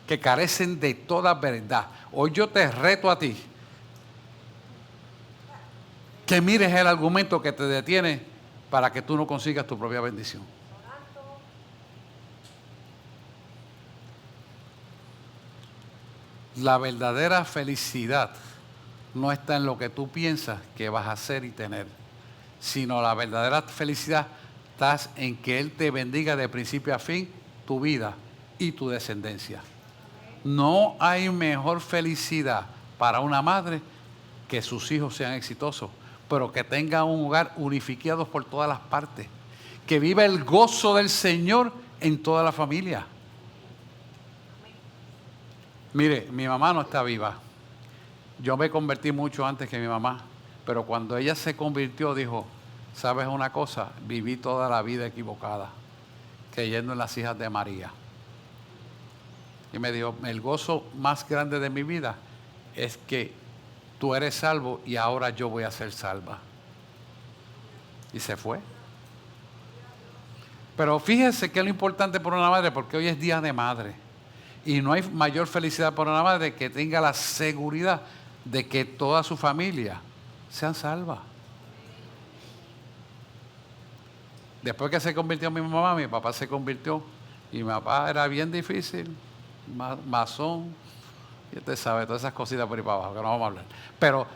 que carecen de toda verdad. Hoy yo te reto a ti que mires el argumento que te detiene para que tú no consigas tu propia bendición. La verdadera felicidad no está en lo que tú piensas que vas a hacer y tener, sino la verdadera felicidad está en que Él te bendiga de principio a fin tu vida y tu descendencia. No hay mejor felicidad para una madre que sus hijos sean exitosos, pero que tengan un hogar unificado por todas las partes, que viva el gozo del Señor en toda la familia. Mire, mi mamá no está viva. Yo me convertí mucho antes que mi mamá, pero cuando ella se convirtió dijo, ¿sabes una cosa? Viví toda la vida equivocada, creyendo en las hijas de María. Y me dijo, el gozo más grande de mi vida es que tú eres salvo y ahora yo voy a ser salva. Y se fue. Pero fíjese que es lo importante por una madre, porque hoy es día de madre. Y no hay mayor felicidad por una madre que tenga la seguridad de que toda su familia sean salvas. Después que se convirtió mi mamá, mi papá se convirtió. Y mi papá era bien difícil, masón. Y usted sabe, todas esas cositas por ahí para abajo, que no vamos a hablar. Pero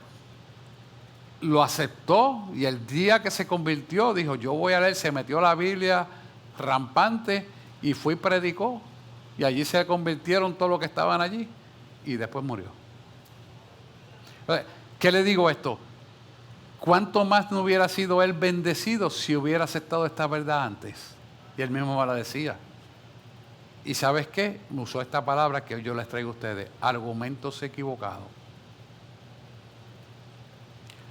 lo aceptó y el día que se convirtió, dijo, yo voy a leer, se metió la Biblia rampante y fue y predicó. Y allí se convirtieron todos los que estaban allí y después murió. ¿Qué le digo esto? ¿Cuánto más no hubiera sido él bendecido si hubiera aceptado esta verdad antes? Y él mismo me la decía. ¿Y sabes qué? Me usó esta palabra que yo les traigo a ustedes, argumentos equivocados.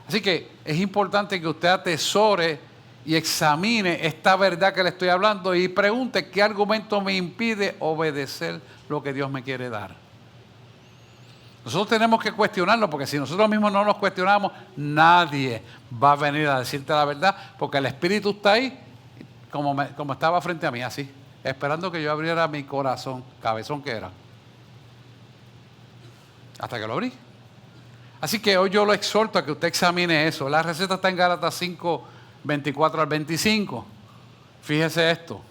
Así que es importante que usted atesore y examine esta verdad que le estoy hablando y pregunte qué argumento me impide obedecer lo que Dios me quiere dar. Nosotros tenemos que cuestionarlo, porque si nosotros mismos no nos cuestionamos, nadie va a venir a decirte la verdad, porque el Espíritu está ahí, como estaba frente a mí, así, esperando que yo abriera mi corazón, cabezón que era, hasta que lo abrí. Así que hoy yo lo exhorto a que usted examine eso. La receta está en Gálatas 5, 24 al 25. Fíjese esto.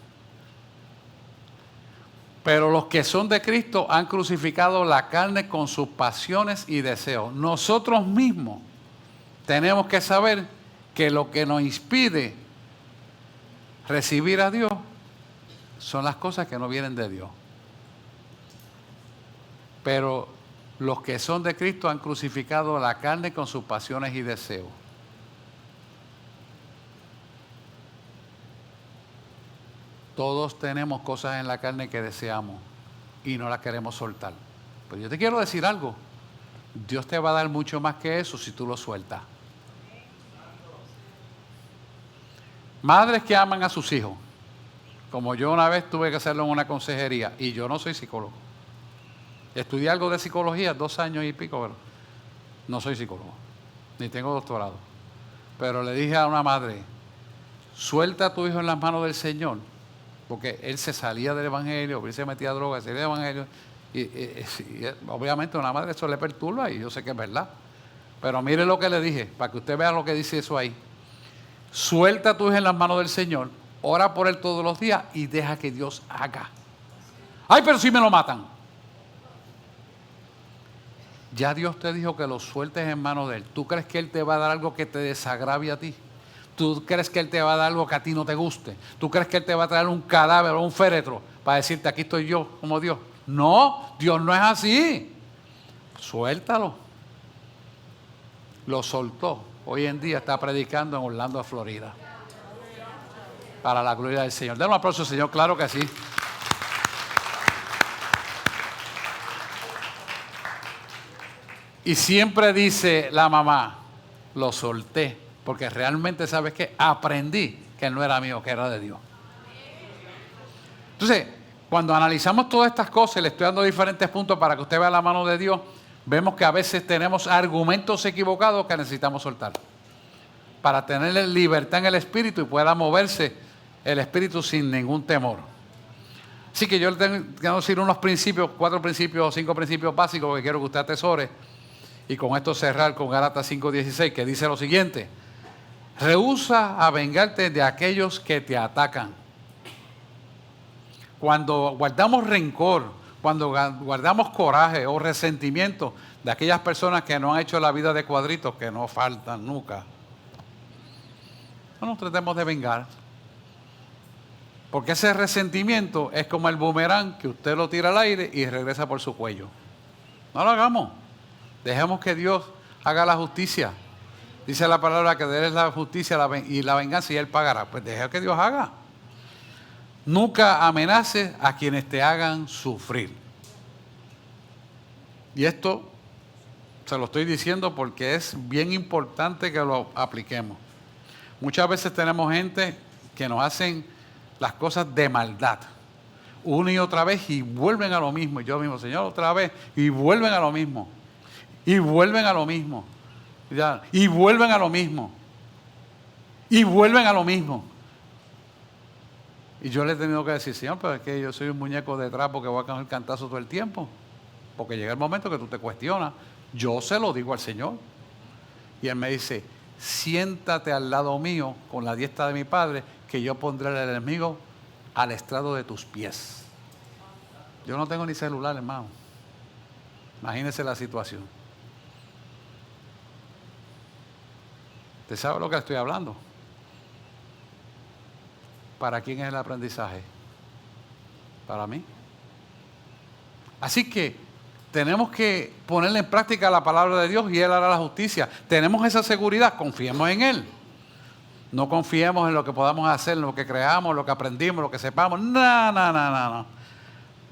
Pero los que son de Cristo han crucificado la carne con sus pasiones y deseos. Nosotros mismos tenemos que saber que lo que nos impide recibir a Dios son las cosas que no vienen de Dios. Pero los que son de Cristo han crucificado la carne con sus pasiones y deseos. Todos tenemos cosas en la carne que deseamos y no las queremos soltar. Pero yo te quiero decir algo. Dios te va a dar mucho más que eso si tú lo sueltas. Madres que aman a sus hijos. Como yo una vez tuve que hacerlo en una consejería y yo no soy psicólogo. Estudié algo de psicología, 2 años y pico, pero no soy psicólogo, ni tengo doctorado. Pero le dije a una madre, suelta a tu hijo en las manos del Señor, porque él se salía del evangelio, él se metía a drogas, se salía del evangelio, y obviamente a una madre eso le perturba y yo sé que es verdad. Pero mire lo que le dije, para que usted vea lo que dice eso ahí. Suelta a tu hijo en las manos del Señor, ora por él todos los días y deja que Dios haga. Ay, pero si me lo matan. Ya Dios te dijo que lo sueltes en manos de Él. ¿Tú crees que Él te va a dar algo que te desagravie a ti? ¿Tú crees que Él te va a dar algo que a ti no te guste? ¿Tú crees que Él te va a traer un cadáver o un féretro para decirte aquí estoy yo como Dios? No, Dios no es así. Suéltalo. Lo soltó. Hoy en día está predicando en Orlando, Florida. Para la gloria del Señor. Denle un aplauso al Señor, claro que sí. Y siempre dice la mamá, lo solté, porque realmente, ¿sabes qué? Aprendí que no era mío, que era de Dios. Entonces, cuando analizamos todas estas cosas, le estoy dando diferentes puntos para que usted vea la mano de Dios, vemos que a veces tenemos argumentos equivocados que necesitamos soltar, para tener libertad en el Espíritu y pueda moverse el Espíritu sin ningún temor. Así que yo le tengo que decir unos principios, 4 principios o 5 principios básicos que quiero que usted atesore. Y con esto cerrar con Gálatas 5:16, que dice lo siguiente: rehúsa a vengarte de aquellos que te atacan. Cuando guardamos rencor, cuando guardamos coraje o resentimiento de aquellas personas que no han hecho la vida de cuadritos, que no faltan nunca, no nos tratemos de vengar. Porque ese resentimiento es como el boomerang que usted lo tira al aire y regresa por su cuello. No lo hagamos. Dejemos que Dios haga la justicia. Dice la palabra que de él es la justicia y la venganza y él pagará. Pues deja que Dios haga. Nunca amenaces a quienes te hagan sufrir. Y esto se lo estoy diciendo porque es bien importante que lo apliquemos. Muchas veces tenemos gente que nos hacen las cosas de maldad, una y otra vez, y vuelven a lo mismo. Y yo mismo, Señor, otra vez, y vuelven a lo mismo. Y vuelven a lo mismo. Ya, y vuelven a lo mismo. Y vuelven a lo mismo. Y yo le he tenido que decir, Señor, pero es que yo soy un muñeco de trapo que voy a coger cantazo todo el tiempo. Porque llega el momento que tú te cuestionas. Yo se lo digo al Señor. Y Él me dice, siéntate al lado mío con la diestra de mi Padre, que yo pondré al enemigo al estrado de tus pies. Yo no tengo ni celular, hermano. Imagínese la situación. ¿Usted sabe lo que estoy hablando? ¿Para quién es el aprendizaje? Para mí. Así que tenemos que ponerle en práctica la palabra de Dios y Él hará la justicia. Tenemos esa seguridad, confiemos en Él. No confiemos en lo que podamos hacer, en lo que creamos, lo que aprendimos, lo que sepamos. No.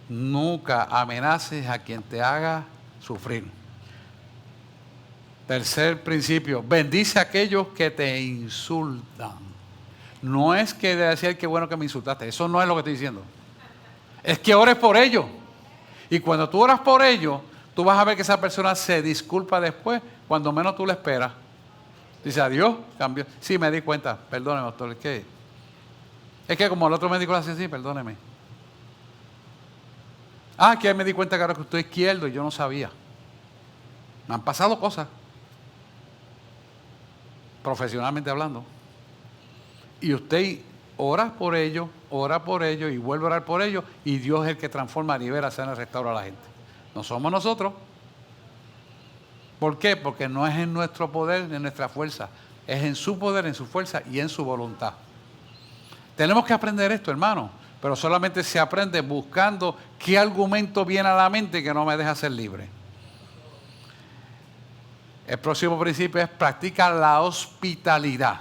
Nunca amenaces a quien te haga sufrir. Tercer principio, bendice a aquellos que te insultan. No es que decir que bueno que me insultaste, eso no es lo que estoy diciendo. Es que ores por ellos. Y cuando tú oras por ellos, tú vas a ver que esa persona se disculpa después, cuando menos tú le esperas. Dice, adiós, cambió. Sí, me di cuenta, perdóneme, doctor, es que como el otro médico le hace así, perdóneme. Que me di cuenta que ahora que usted es izquierdo y yo no sabía. Me han pasado cosas, profesionalmente hablando. Y usted ora por ellos y vuelve a orar por ellos, y Dios es el que transforma, libera, sana y restaura a la gente. No somos nosotros. ¿Por qué? Porque no es en nuestro poder, en nuestra fuerza. Es en su poder, en su fuerza y en su voluntad. Tenemos que aprender esto, hermano. Pero solamente se aprende buscando qué argumento viene a la mente que no me deja ser libre. El próximo principio es practica la hospitalidad.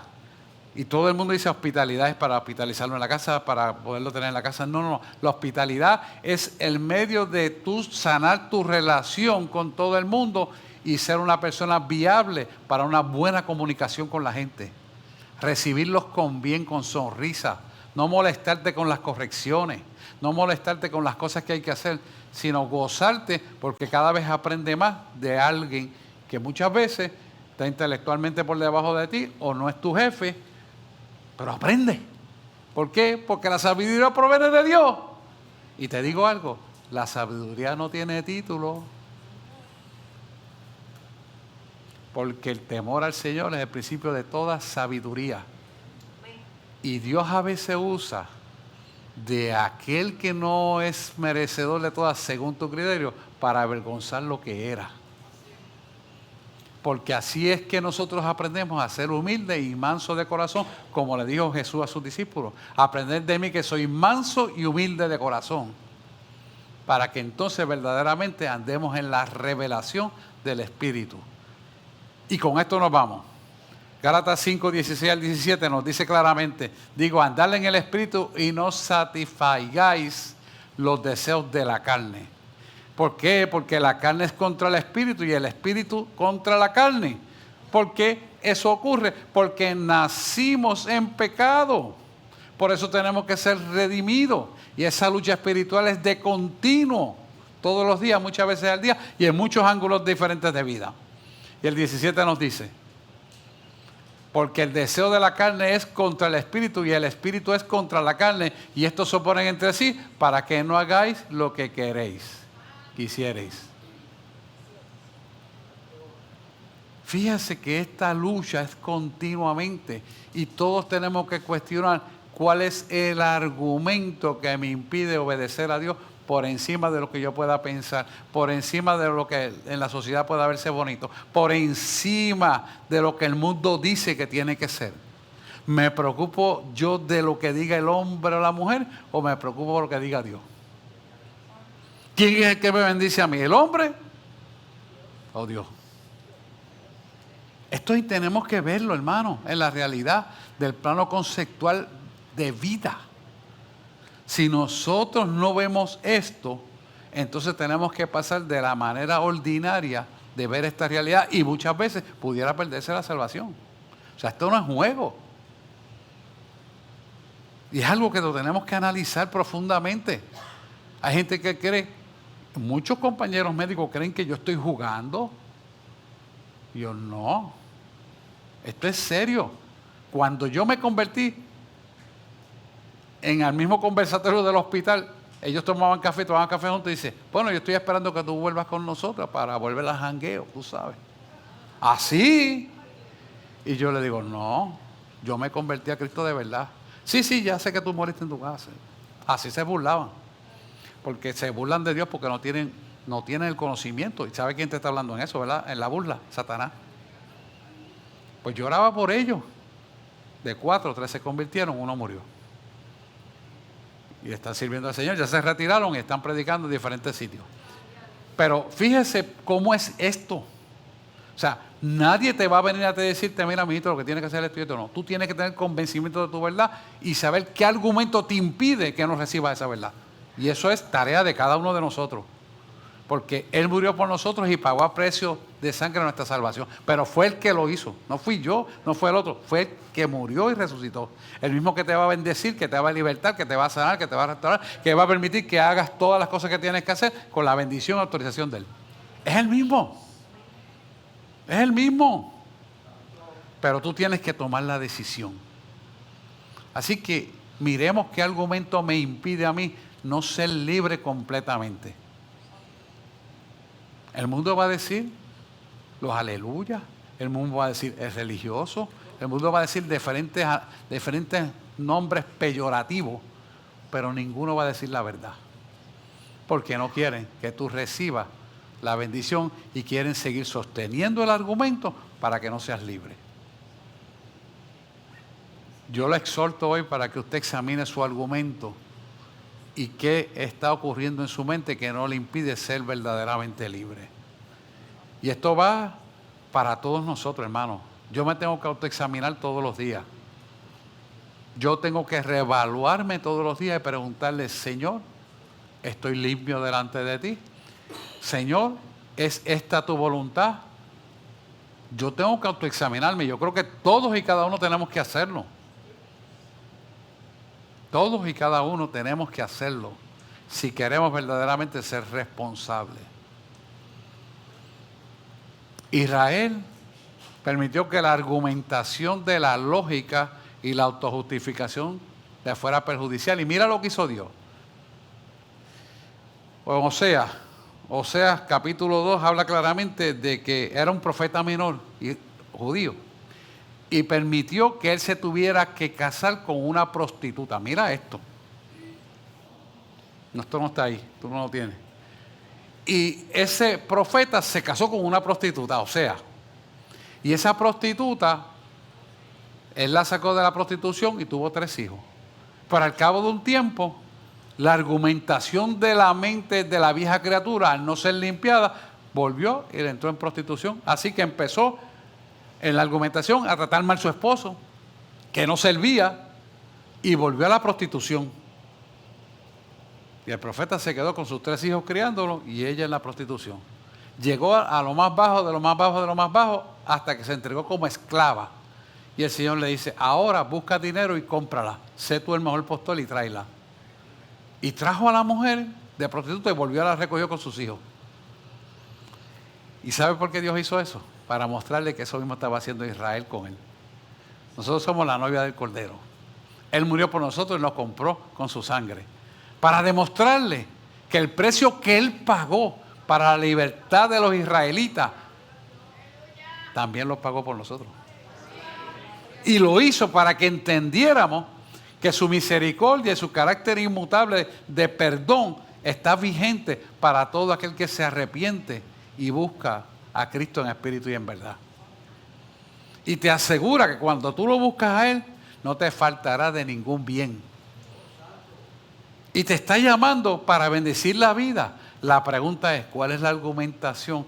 Y todo el mundo dice hospitalidad es para hospitalizarlo en la casa, para poderlo tener en la casa. No. La hospitalidad es el medio de tú sanar tu relación con todo el mundo y ser una persona viable para una buena comunicación con la gente. Recibirlos con bien, con sonrisa. No molestarte con las correcciones. No molestarte con las cosas que hay que hacer, sino gozarte porque cada vez aprende más de alguien que muchas veces está intelectualmente por debajo de ti o no es tu jefe, pero aprende. ¿Por qué? Porque la sabiduría proviene de Dios. Y te digo algo, la sabiduría no tiene título. Porque el temor al Señor es el principio de toda sabiduría. Y Dios a veces usa de aquel que no es merecedor de todas según tu criterio para avergonzar lo que era. Porque así es que nosotros aprendemos a ser humildes y mansos de corazón, como le dijo Jesús a sus discípulos. Aprended de mí que soy manso y humilde de corazón, para que entonces verdaderamente andemos en la revelación del Espíritu. Y con esto nos vamos. Gálatas 5, 16 al 17 nos dice claramente, digo, andad en el Espíritu y no satisfagáis los deseos de la carne. ¿Por qué? Porque la carne es contra el Espíritu y el Espíritu contra la carne. ¿Por qué eso ocurre? Porque nacimos en pecado. Por eso tenemos que ser redimidos. Y esa lucha espiritual es de continuo, todos los días, muchas veces al día, y en muchos ángulos diferentes de vida. Y el 17 nos dice, porque el deseo de la carne es contra el Espíritu y el Espíritu es contra la carne, y estos se oponen entre sí para que no hagáis lo que quisierais. Fíjese que esta lucha es continuamente y todos tenemos que cuestionar cuál es el argumento que me impide obedecer a Dios por encima de lo que yo pueda pensar, por encima de lo que en la sociedad pueda verse bonito, por encima de lo que el mundo dice que tiene que ser. ¿Me preocupo yo de lo que diga el hombre o la mujer o me preocupo por lo que diga Dios? ¿Quién es el que me bendice a mí? ¿El hombre o Dios? Esto tenemos que verlo, hermano, en la realidad del plano conceptual de vida. Si nosotros no vemos esto, entonces tenemos que pasar de la manera ordinaria de ver esta realidad y muchas veces pudiera perderse la salvación. O sea, esto no es juego. Y es algo que lo tenemos que analizar profundamente. Hay gente que cree, muchos compañeros médicos creen que yo estoy jugando. Y yo no. Esto es serio. Cuando yo me convertí en el mismo conversatorio del hospital, ellos tomaban café juntos y dicen, bueno, yo estoy esperando que tú vuelvas con nosotros para volver al jangueo, tú sabes. Así. Y yo le digo, no, yo me convertí a Cristo de verdad. Sí, ya sé que tú moriste en tu casa. Así se burlaban. Porque se burlan de Dios porque no tienen el conocimiento. ¿Y sabe quién te está hablando en eso, verdad? En la burla, Satanás. Pues yo oraba por ellos. De 4, 3 se convirtieron, 1 murió. Y están sirviendo al Señor, ya se retiraron y están predicando en diferentes sitios. Pero fíjese cómo es esto. O sea, nadie te va a venir a decirte, mira, mijito, lo que tienes que hacer es esto y esto. No, tú tienes que tener convencimiento de tu verdad y saber qué argumento te impide que no recibas esa verdad. Y eso es tarea de cada uno de nosotros. Porque Él murió por nosotros y pagó a precio de sangre nuestra salvación. Pero fue Él que lo hizo. No fui yo, no fue el otro. Fue Él que murió y resucitó. El mismo que te va a bendecir, que te va a libertar, que te va a sanar, que te va a restaurar, que va a permitir que hagas todas las cosas que tienes que hacer con la bendición y autorización de Él. Es el mismo. Es el mismo. Pero tú tienes que tomar la decisión. Así que miremos qué argumento me impide a mí no ser libre completamente. El mundo va a decir los aleluyas, el mundo va a decir el religioso, el mundo va a decir diferentes nombres peyorativos, pero ninguno va a decir la verdad. Porque no quieren que tú recibas la bendición y quieren seguir sosteniendo el argumento para que no seas libre. Yo le exhorto hoy para que usted examine su argumento y qué está ocurriendo en su mente que no le impide ser verdaderamente libre. Y esto va para todos nosotros, hermanos. Yo me tengo que autoexaminar todos los días. Yo tengo que reevaluarme todos los días y preguntarle, Señor, ¿estoy limpio delante de ti? Señor, ¿es esta tu voluntad? Yo tengo que autoexaminarme. Yo creo que todos y cada uno tenemos que hacerlo. Todos y cada uno tenemos que hacerlo si queremos verdaderamente ser responsables. Israel permitió que la argumentación de la lógica y la autojustificación le fuera perjudicial. Y mira lo que hizo Dios. Oseas capítulo 2 habla claramente de que era un profeta menor y judío. Y permitió que él se tuviera que casar con una prostituta. Mira esto. No, esto no está ahí, tú no lo tienes. Y ese profeta se casó con una prostituta, Oseas. Y esa prostituta, él la sacó de la prostitución y tuvo 3 hijos. Pero al cabo de un tiempo, la argumentación de la mente de la vieja criatura, al no ser limpiada, volvió y le entró en prostitución. Así que empezó en la argumentación a tratar mal a su esposo, que no servía, y volvió a la prostitución. Y el profeta se quedó con sus 3 hijos criándolos y ella en la prostitución. Llegó a lo más bajo, de lo más bajo, de lo más bajo, hasta que se entregó como esclava. Y el Señor le dice, ahora busca dinero y cómprala. Sé tú el mejor postor y tráela. Y trajo a la mujer de prostituta y volvió a la recogió con sus hijos. ¿Y sabe por qué Dios hizo eso? Para mostrarle que eso mismo estaba haciendo Israel con él. Nosotros somos la novia del Cordero. Él murió por nosotros y nos compró con su sangre. Para demostrarle que el precio que Él pagó para la libertad de los israelitas, también lo pagó por nosotros. Y lo hizo para que entendiéramos que su misericordia y su carácter inmutable de perdón está vigente para todo aquel que se arrepiente y busca a Cristo en espíritu y en verdad. Y te asegura que cuando tú lo buscas a Él, no te faltará de ningún bien. Y te está llamando para bendecir la vida. La pregunta es, ¿cuál es la argumentación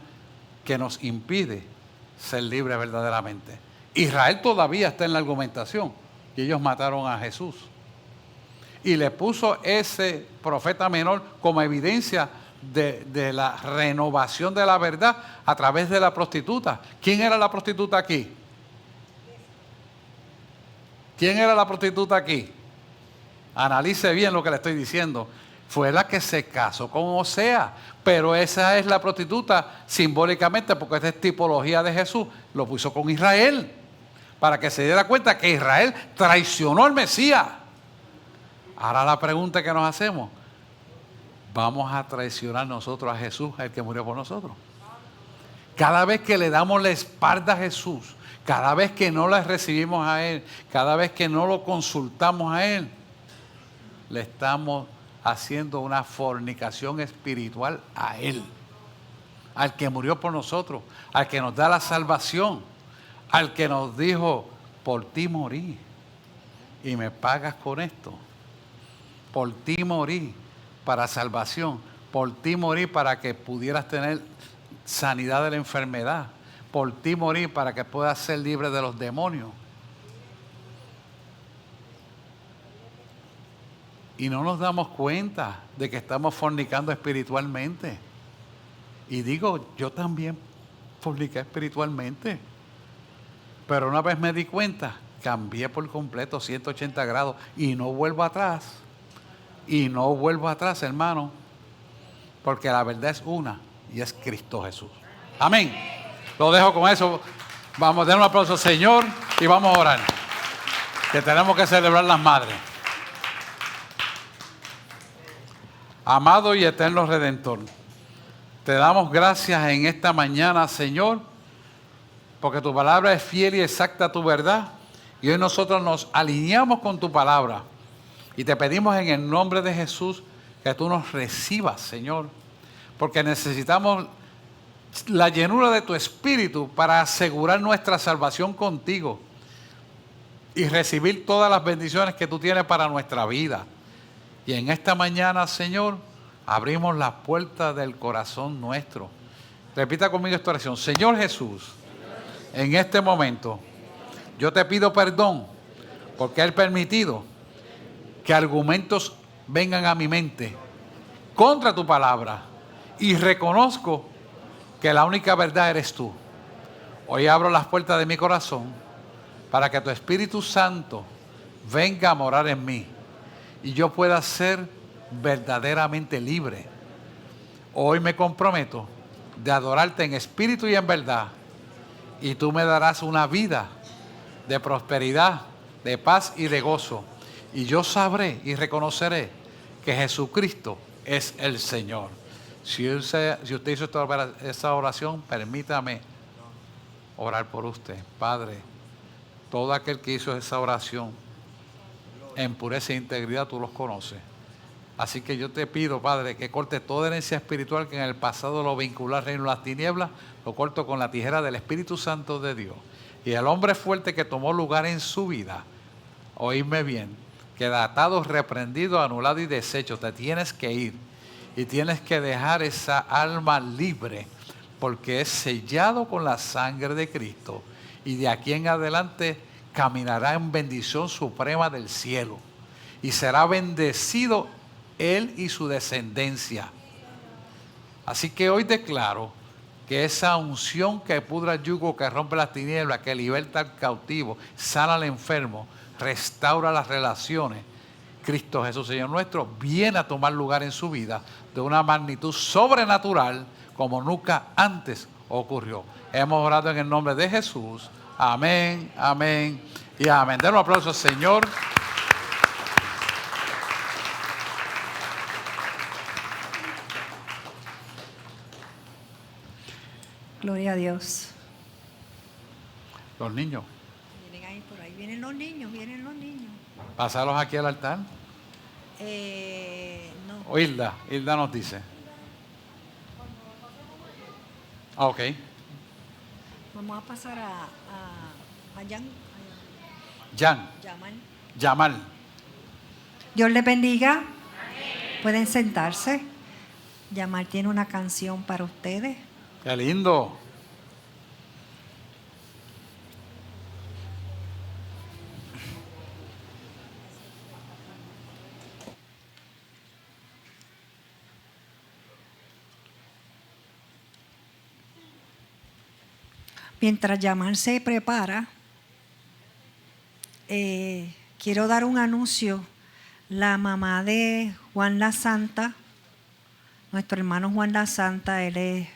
que nos impide ser libres verdaderamente? Israel todavía está en la argumentación. Y ellos mataron a Jesús. Y le puso ese profeta menor como evidencia de la renovación de la verdad a través de la prostituta. ¿Quién era la prostituta aquí? ¿Quién era la prostituta aquí? Analice bien lo que le estoy diciendo. Fue la que se casó con Osea, pero esa es la prostituta simbólicamente, porque esta es tipología de Jesús. Lo puso con Israel, para que se diera cuenta que Israel traicionó al Mesías. Ahora la pregunta que nos hacemos, ¿vamos a traicionar nosotros a Jesús, el que murió por nosotros? Cada vez que le damos la espalda a Jesús, cada vez que no le recibimos a Él, cada vez que no lo consultamos a Él, le estamos haciendo una fornicación espiritual a Él, al que murió por nosotros, al que nos da la salvación, al que nos dijo, por ti morí y me pagas con esto. Por ti morí para salvación, por ti morí para que pudieras tener sanidad de la enfermedad, por ti morí para que puedas ser libre de los demonios. Y no nos damos cuenta de que estamos fornicando espiritualmente. Y digo, yo también forniqué espiritualmente. Pero una vez me di cuenta, cambié por completo 180 grados y no vuelvo atrás. Y no vuelvo atrás, hermano, porque la verdad es una y es Cristo Jesús. Amén. Lo dejo con eso. Vamos a dar un aplauso al Señor y vamos a orar. Que tenemos que celebrar las madres. Amado y eterno Redentor, te damos gracias en esta mañana, Señor, porque tu palabra es fiel y exacta a tu verdad. Y hoy nosotros nos alineamos con tu palabra. Y te pedimos en el nombre de Jesús que tú nos recibas, Señor, porque necesitamos la llenura de tu Espíritu para asegurar nuestra salvación contigo y recibir todas las bendiciones que tú tienes para nuestra vida. Y en esta mañana, Señor, abrimos las puertas del corazón nuestro. Repita conmigo esta oración. Señor Jesús, en este momento, yo te pido perdón porque he permitido que argumentos vengan a mi mente contra tu palabra y reconozco que la única verdad eres tú. Hoy abro las puertas de mi corazón para que tu Espíritu Santo venga a morar en mí y yo pueda ser verdaderamente libre. Hoy me comprometo de adorarte en espíritu y en verdad y tú me darás una vida de prosperidad, de paz y de gozo. Y yo sabré y reconoceré que Jesucristo es el Señor. Si usted hizo esta oración, permítame orar por usted. Padre, todo aquel que hizo esa oración en pureza e integridad, tú los conoces. Así que yo te pido, Padre, que corte toda herencia espiritual que en el pasado lo vinculó al reino de las tinieblas, lo corto con la tijera del Espíritu Santo de Dios. Y el hombre fuerte que tomó lugar en su vida, oídme bien, queda atado, reprendido, anulado y deshecho. Te tienes que ir y tienes que dejar esa alma libre porque es sellado con la sangre de Cristo y de aquí en adelante caminará en bendición suprema del cielo y será bendecido él y su descendencia. Así que hoy declaro que esa unción que pudra el yugo, que rompe las tinieblas, que liberta al cautivo, sana al enfermo, restaura las relaciones, Cristo Jesús, Señor nuestro, viene a tomar lugar en su vida de una magnitud sobrenatural como nunca antes ocurrió. Hemos orado en el nombre de Jesús. Amén, amén y amén. Den un aplauso al Señor. Gloria a Dios. Los niños. Vienen ahí, por ahí vienen los niños, vienen los niños. Pásalos aquí al altar. No, O Hilda. Hilda nos dice. Ah, ok. Vamos a pasar a Jan. Jan. Yamal. Dios les bendiga. Pueden sentarse. Yamal tiene una canción para ustedes. Qué lindo. Mientras Yamal se prepara, quiero dar un anuncio. La mamá de Juan la Santa, nuestro hermano Juan la Santa, él es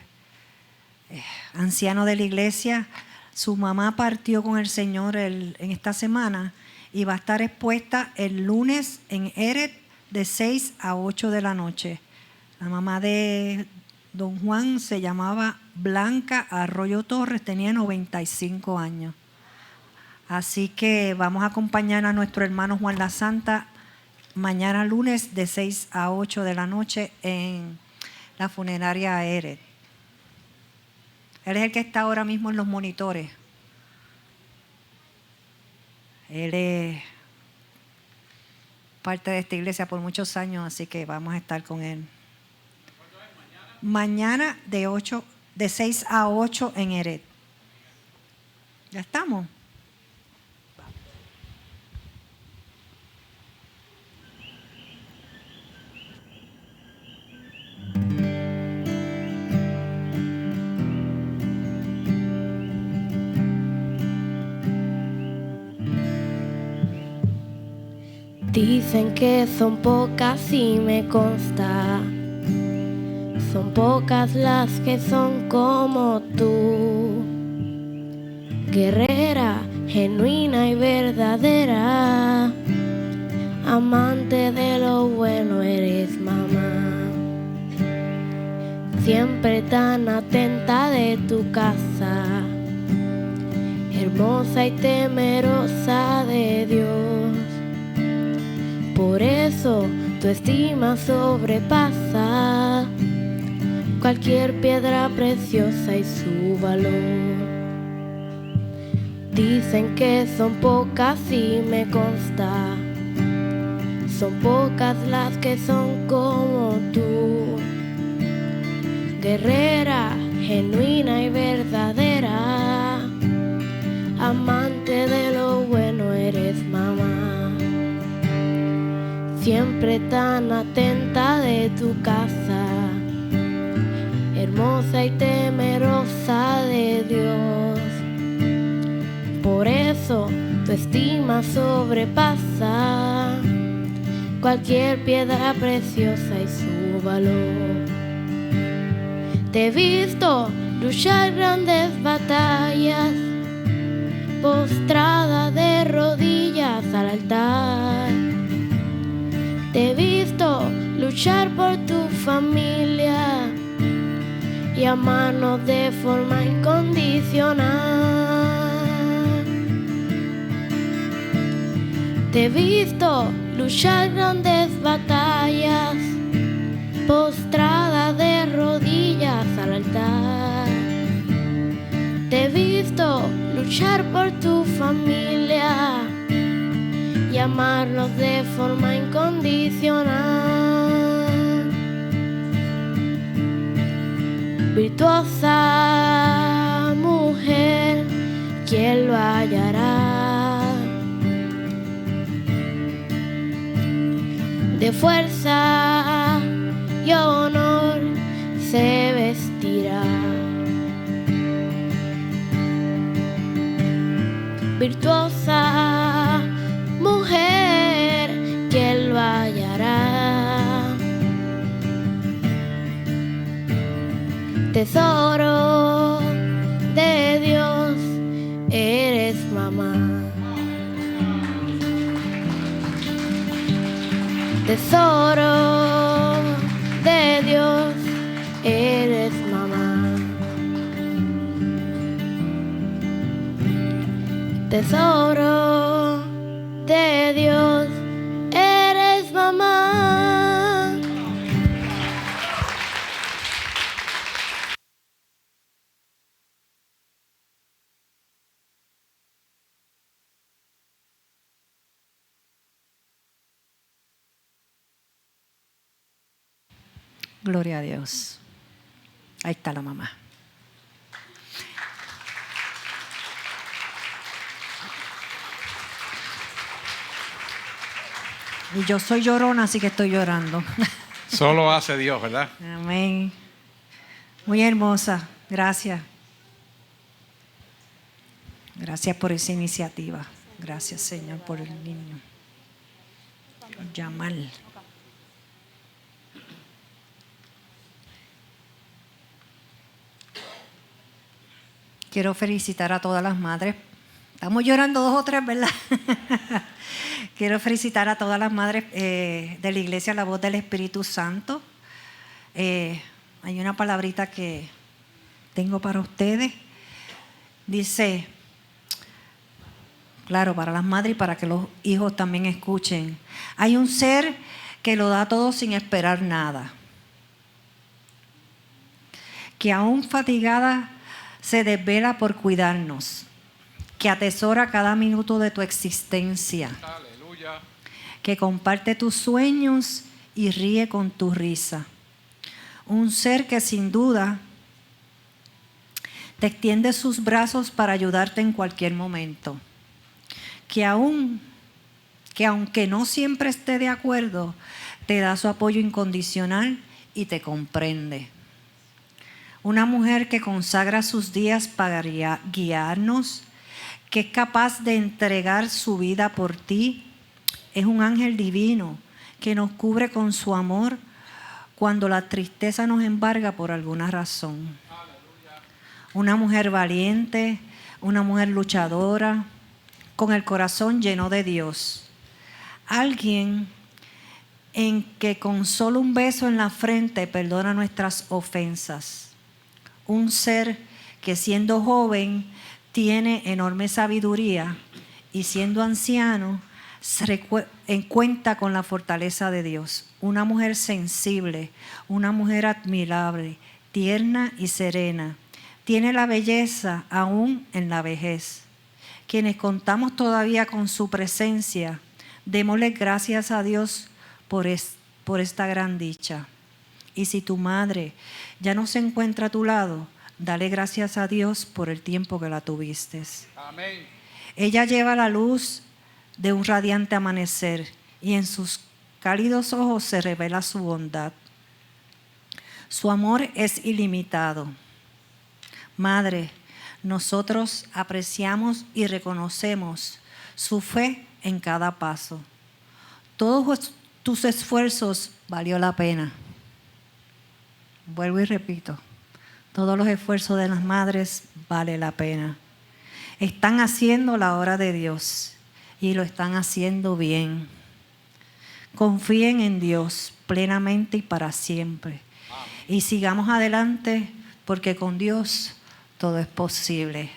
anciano de la iglesia. Su mamá partió con el Señor en esta semana y va a estar expuesta el lunes en Eret de 6 a 8 de la noche. La mamá de don Juan se llamaba Blanca Arroyo Torres, tenía 95 años. Así que vamos a acompañar a nuestro hermano Juan la Santa mañana lunes de 6 a 8 de la noche en la funeraria Eret. Él es el que está ahora mismo en los monitores. Él es parte de esta iglesia por muchos años, así que vamos a estar con él. Mañana de 6 a 8 en Eret. ¿Ya estamos? Dicen que son pocas y me consta, son pocas las que son como tú, guerrera, genuina y verdadera, amante de lo bueno eres mamá, siempre tan atenta de tu casa, hermosa y temerosa de Dios. Por eso tu estima sobrepasa cualquier piedra preciosa y su valor. Dicen que son pocas y me consta, son pocas las que son como tú, guerrera, genuina y verdadera, amante de lo bueno eres mamá. Siempre tan atenta de tu casa, hermosa y temerosa de Dios. Por eso tu estima sobrepasa cualquier piedra preciosa y su valor. Te he visto luchar grandes batallas, postrada de rodillas al altar. Te he visto luchar por tu familia y amarnos de forma incondicional. Te he visto luchar grandes batallas, postrada de rodillas al altar. Te he visto luchar por tu familia y amarlos de forma incondicional. Virtuosa mujer, ¿quién lo hallará? De fuerza y honor se vestirá. Virtuosa mujer, ¿quién lo hallará? Tesoro de Dios, eres mamá. Tesoro de Dios, eres mamá. Tesoro de Dios, eres mamá. Gloria a Dios. Ahí está la mamá. Y yo soy llorona, así que estoy llorando. Solo hace Dios, ¿verdad? Amén. Muy hermosa. Gracias. Gracias por esa iniciativa. Gracias, Señor, por el niño. Yamal. Quiero felicitar a todas las madres. Estamos llorando 2 o 3, ¿verdad? Quiero felicitar a todas las madres de la Iglesia La Voz del Espíritu Santo. Hay una palabrita que tengo para ustedes. Dice, claro, para las madres y para que los hijos también escuchen. Hay un ser que lo da todo sin esperar nada. Que aún fatigada se desvela por cuidarnos. Que atesora cada minuto de tu existencia. Aleluya. Que comparte tus sueños y ríe con tu risa. Un ser que sin duda te extiende sus brazos para ayudarte en cualquier momento. Que aunque no siempre esté de acuerdo, te da su apoyo incondicional y te comprende. Una mujer que consagra sus días para guiarnos, que es capaz de entregar su vida por ti. Es un ángel divino que nos cubre con su amor cuando la tristeza nos embarga por alguna razón. Una mujer valiente, una mujer luchadora, con el corazón lleno de Dios. Alguien en que con solo un beso en la frente perdona nuestras ofensas. Un ser que siendo joven tiene enorme sabiduría y siendo anciano cuenta con la fortaleza de Dios. Una mujer sensible, una mujer admirable, tierna y serena. Tiene la belleza aún en la vejez. Quienes contamos todavía con su presencia, démosle gracias a Dios por esta gran dicha. Y si tu madre ya no se encuentra a tu lado, dale gracias a Dios por el tiempo que la tuviste. Amén. Ella lleva la luz de un radiante amanecer y en sus cálidos ojos se revela su bondad. Su amor es ilimitado. Madre, nosotros apreciamos y reconocemos su fe en cada paso. Todos tus esfuerzos valió la pena. Vuelvo y repito, todos los esfuerzos de las madres vale la pena. Están haciendo la obra de Dios y lo están haciendo bien. Confíen en Dios plenamente y para siempre. Y sigamos adelante porque con Dios todo es posible.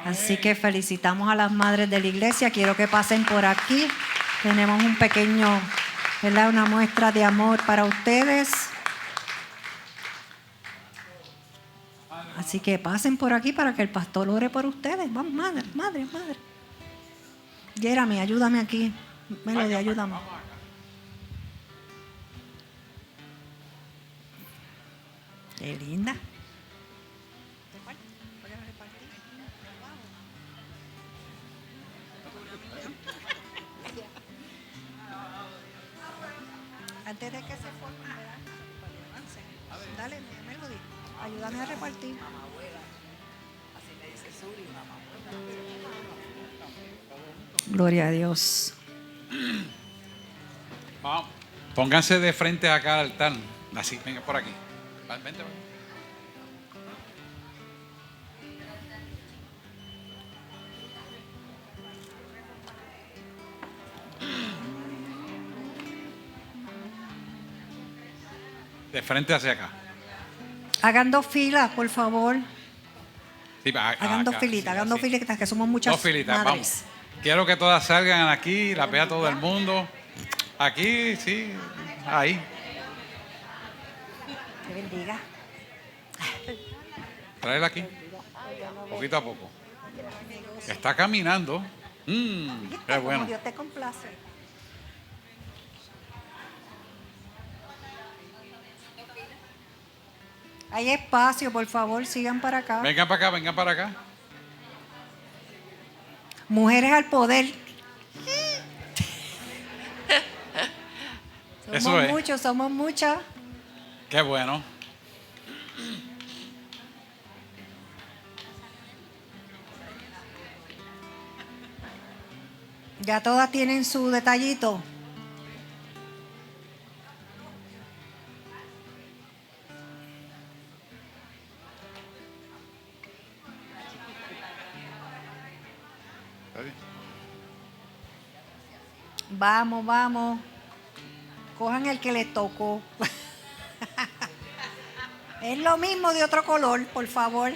Así que felicitamos a las madres de la iglesia. Quiero que pasen por aquí. Tenemos un pequeño, ¿verdad? Una muestra de amor para ustedes. Así que pasen por aquí para que el pastor ore por ustedes. Vamos, madre. Jeremy, ayúdame aquí. Melody, ayúdame. Qué linda. Antes de que se formen, ¿verdad? Dale, Melody, ayúdame a repartir. Gloria a Dios. Vamos. Pónganse de frente acá al altar. Así, venga por aquí. Vente. De frente hacia acá. Hagan 2 filas, por favor. Sí, Hagan 2 filitas, hagan 2 filitas, que somos muchas 2 filitas, madres. vamos. Quiero que todas salgan aquí, las vea todo el mundo. Aquí, sí, ahí. Que bendiga. Tráela aquí, poquito a poco. Está caminando. Qué bueno. Como Dios te complace. Hay espacio, por favor, sigan para acá. Vengan para acá, vengan para acá. Mujeres al poder. Eso Somos es. muchos, somos muchas. Qué bueno. Ya todas tienen su detallito. Vamos, vamos. Cojan el que les tocó. Es lo mismo de otro color, por favor.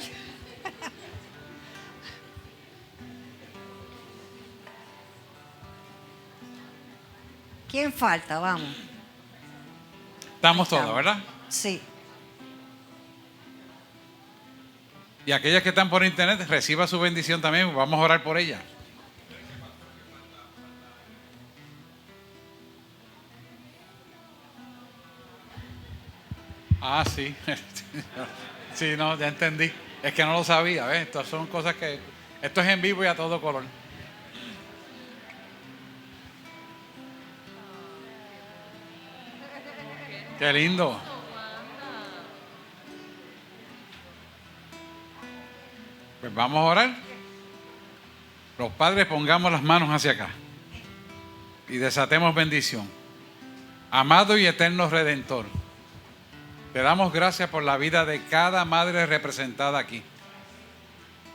¿Quién falta? Vamos. Estamos todos, ¿verdad? Sí. Y aquellas que están por internet, reciba su bendición también. Vamos a orar por ella. Ah, sí. Sí, no, ya entendí. Es que no lo sabía, ¿ves? Estas son cosas que... Esto es en vivo y a todo color. Qué lindo. Pues vamos a orar. Los padres, pongamos las manos hacia acá y desatemos bendición. Amado y eterno Redentor, te damos gracias por la vida de cada madre representada aquí.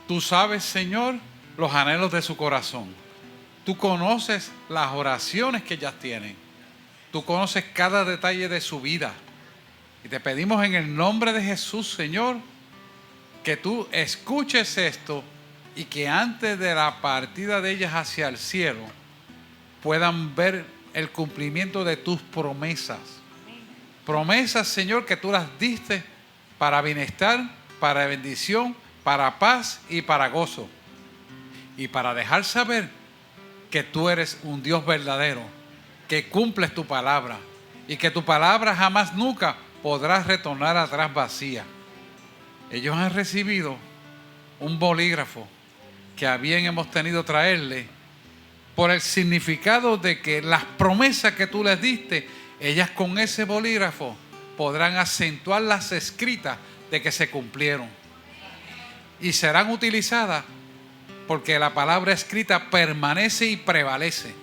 Tú sabes, Señor, los anhelos de su corazón. Tú conoces las oraciones que ellas tienen. Tú conoces cada detalle de su vida. Y te pedimos en el nombre de Jesús, Señor, que tú escuches esto y que antes de la partida de ellas hacia el cielo puedan ver el cumplimiento de tus promesas. Promesas, Señor, que tú las diste para bienestar, para bendición, para paz y para gozo. Y para dejar saber que tú eres un Dios verdadero, que cumples tu palabra y que tu palabra jamás nunca podrá retornar atrás vacía. Ellos han recibido un bolígrafo que a bien hemos tenido traerle por el significado de que las promesas que tú les diste, ellas con ese bolígrafo podrán acentuar las escritas de que se cumplieron y serán utilizadas porque la palabra escrita permanece y prevalece.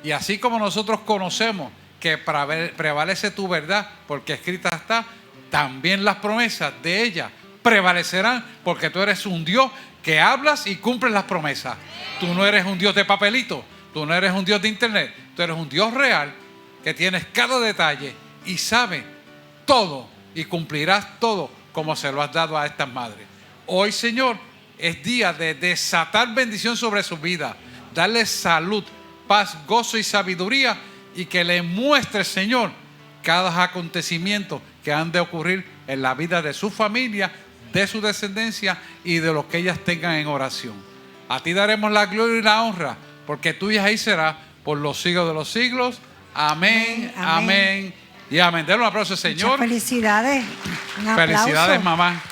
Y así como nosotros conocemos que prevalece tu verdad porque escrita está, también las promesas de ella prevalecerán porque tú eres un Dios que hablas y cumples las promesas. Tú no eres un Dios de papelito, tú no eres un Dios de internet, tú eres un Dios real que tienes cada detalle y sabe todo y cumplirás todo como se lo has dado a estas madres. Hoy, Señor, es día de desatar bendición sobre su vida, darles salud, paz, gozo y sabiduría y que le muestres, Señor, cada acontecimiento que han de ocurrir en la vida de su familia, de su descendencia y de lo que ellas tengan en oración. A ti daremos la gloria y la honra, porque tuya ahí será por los siglos de los siglos. Amén, amén, amén y amén. Denle un aplauso, Señor. Muchas felicidades. Un aplauso. Felicidades, mamá.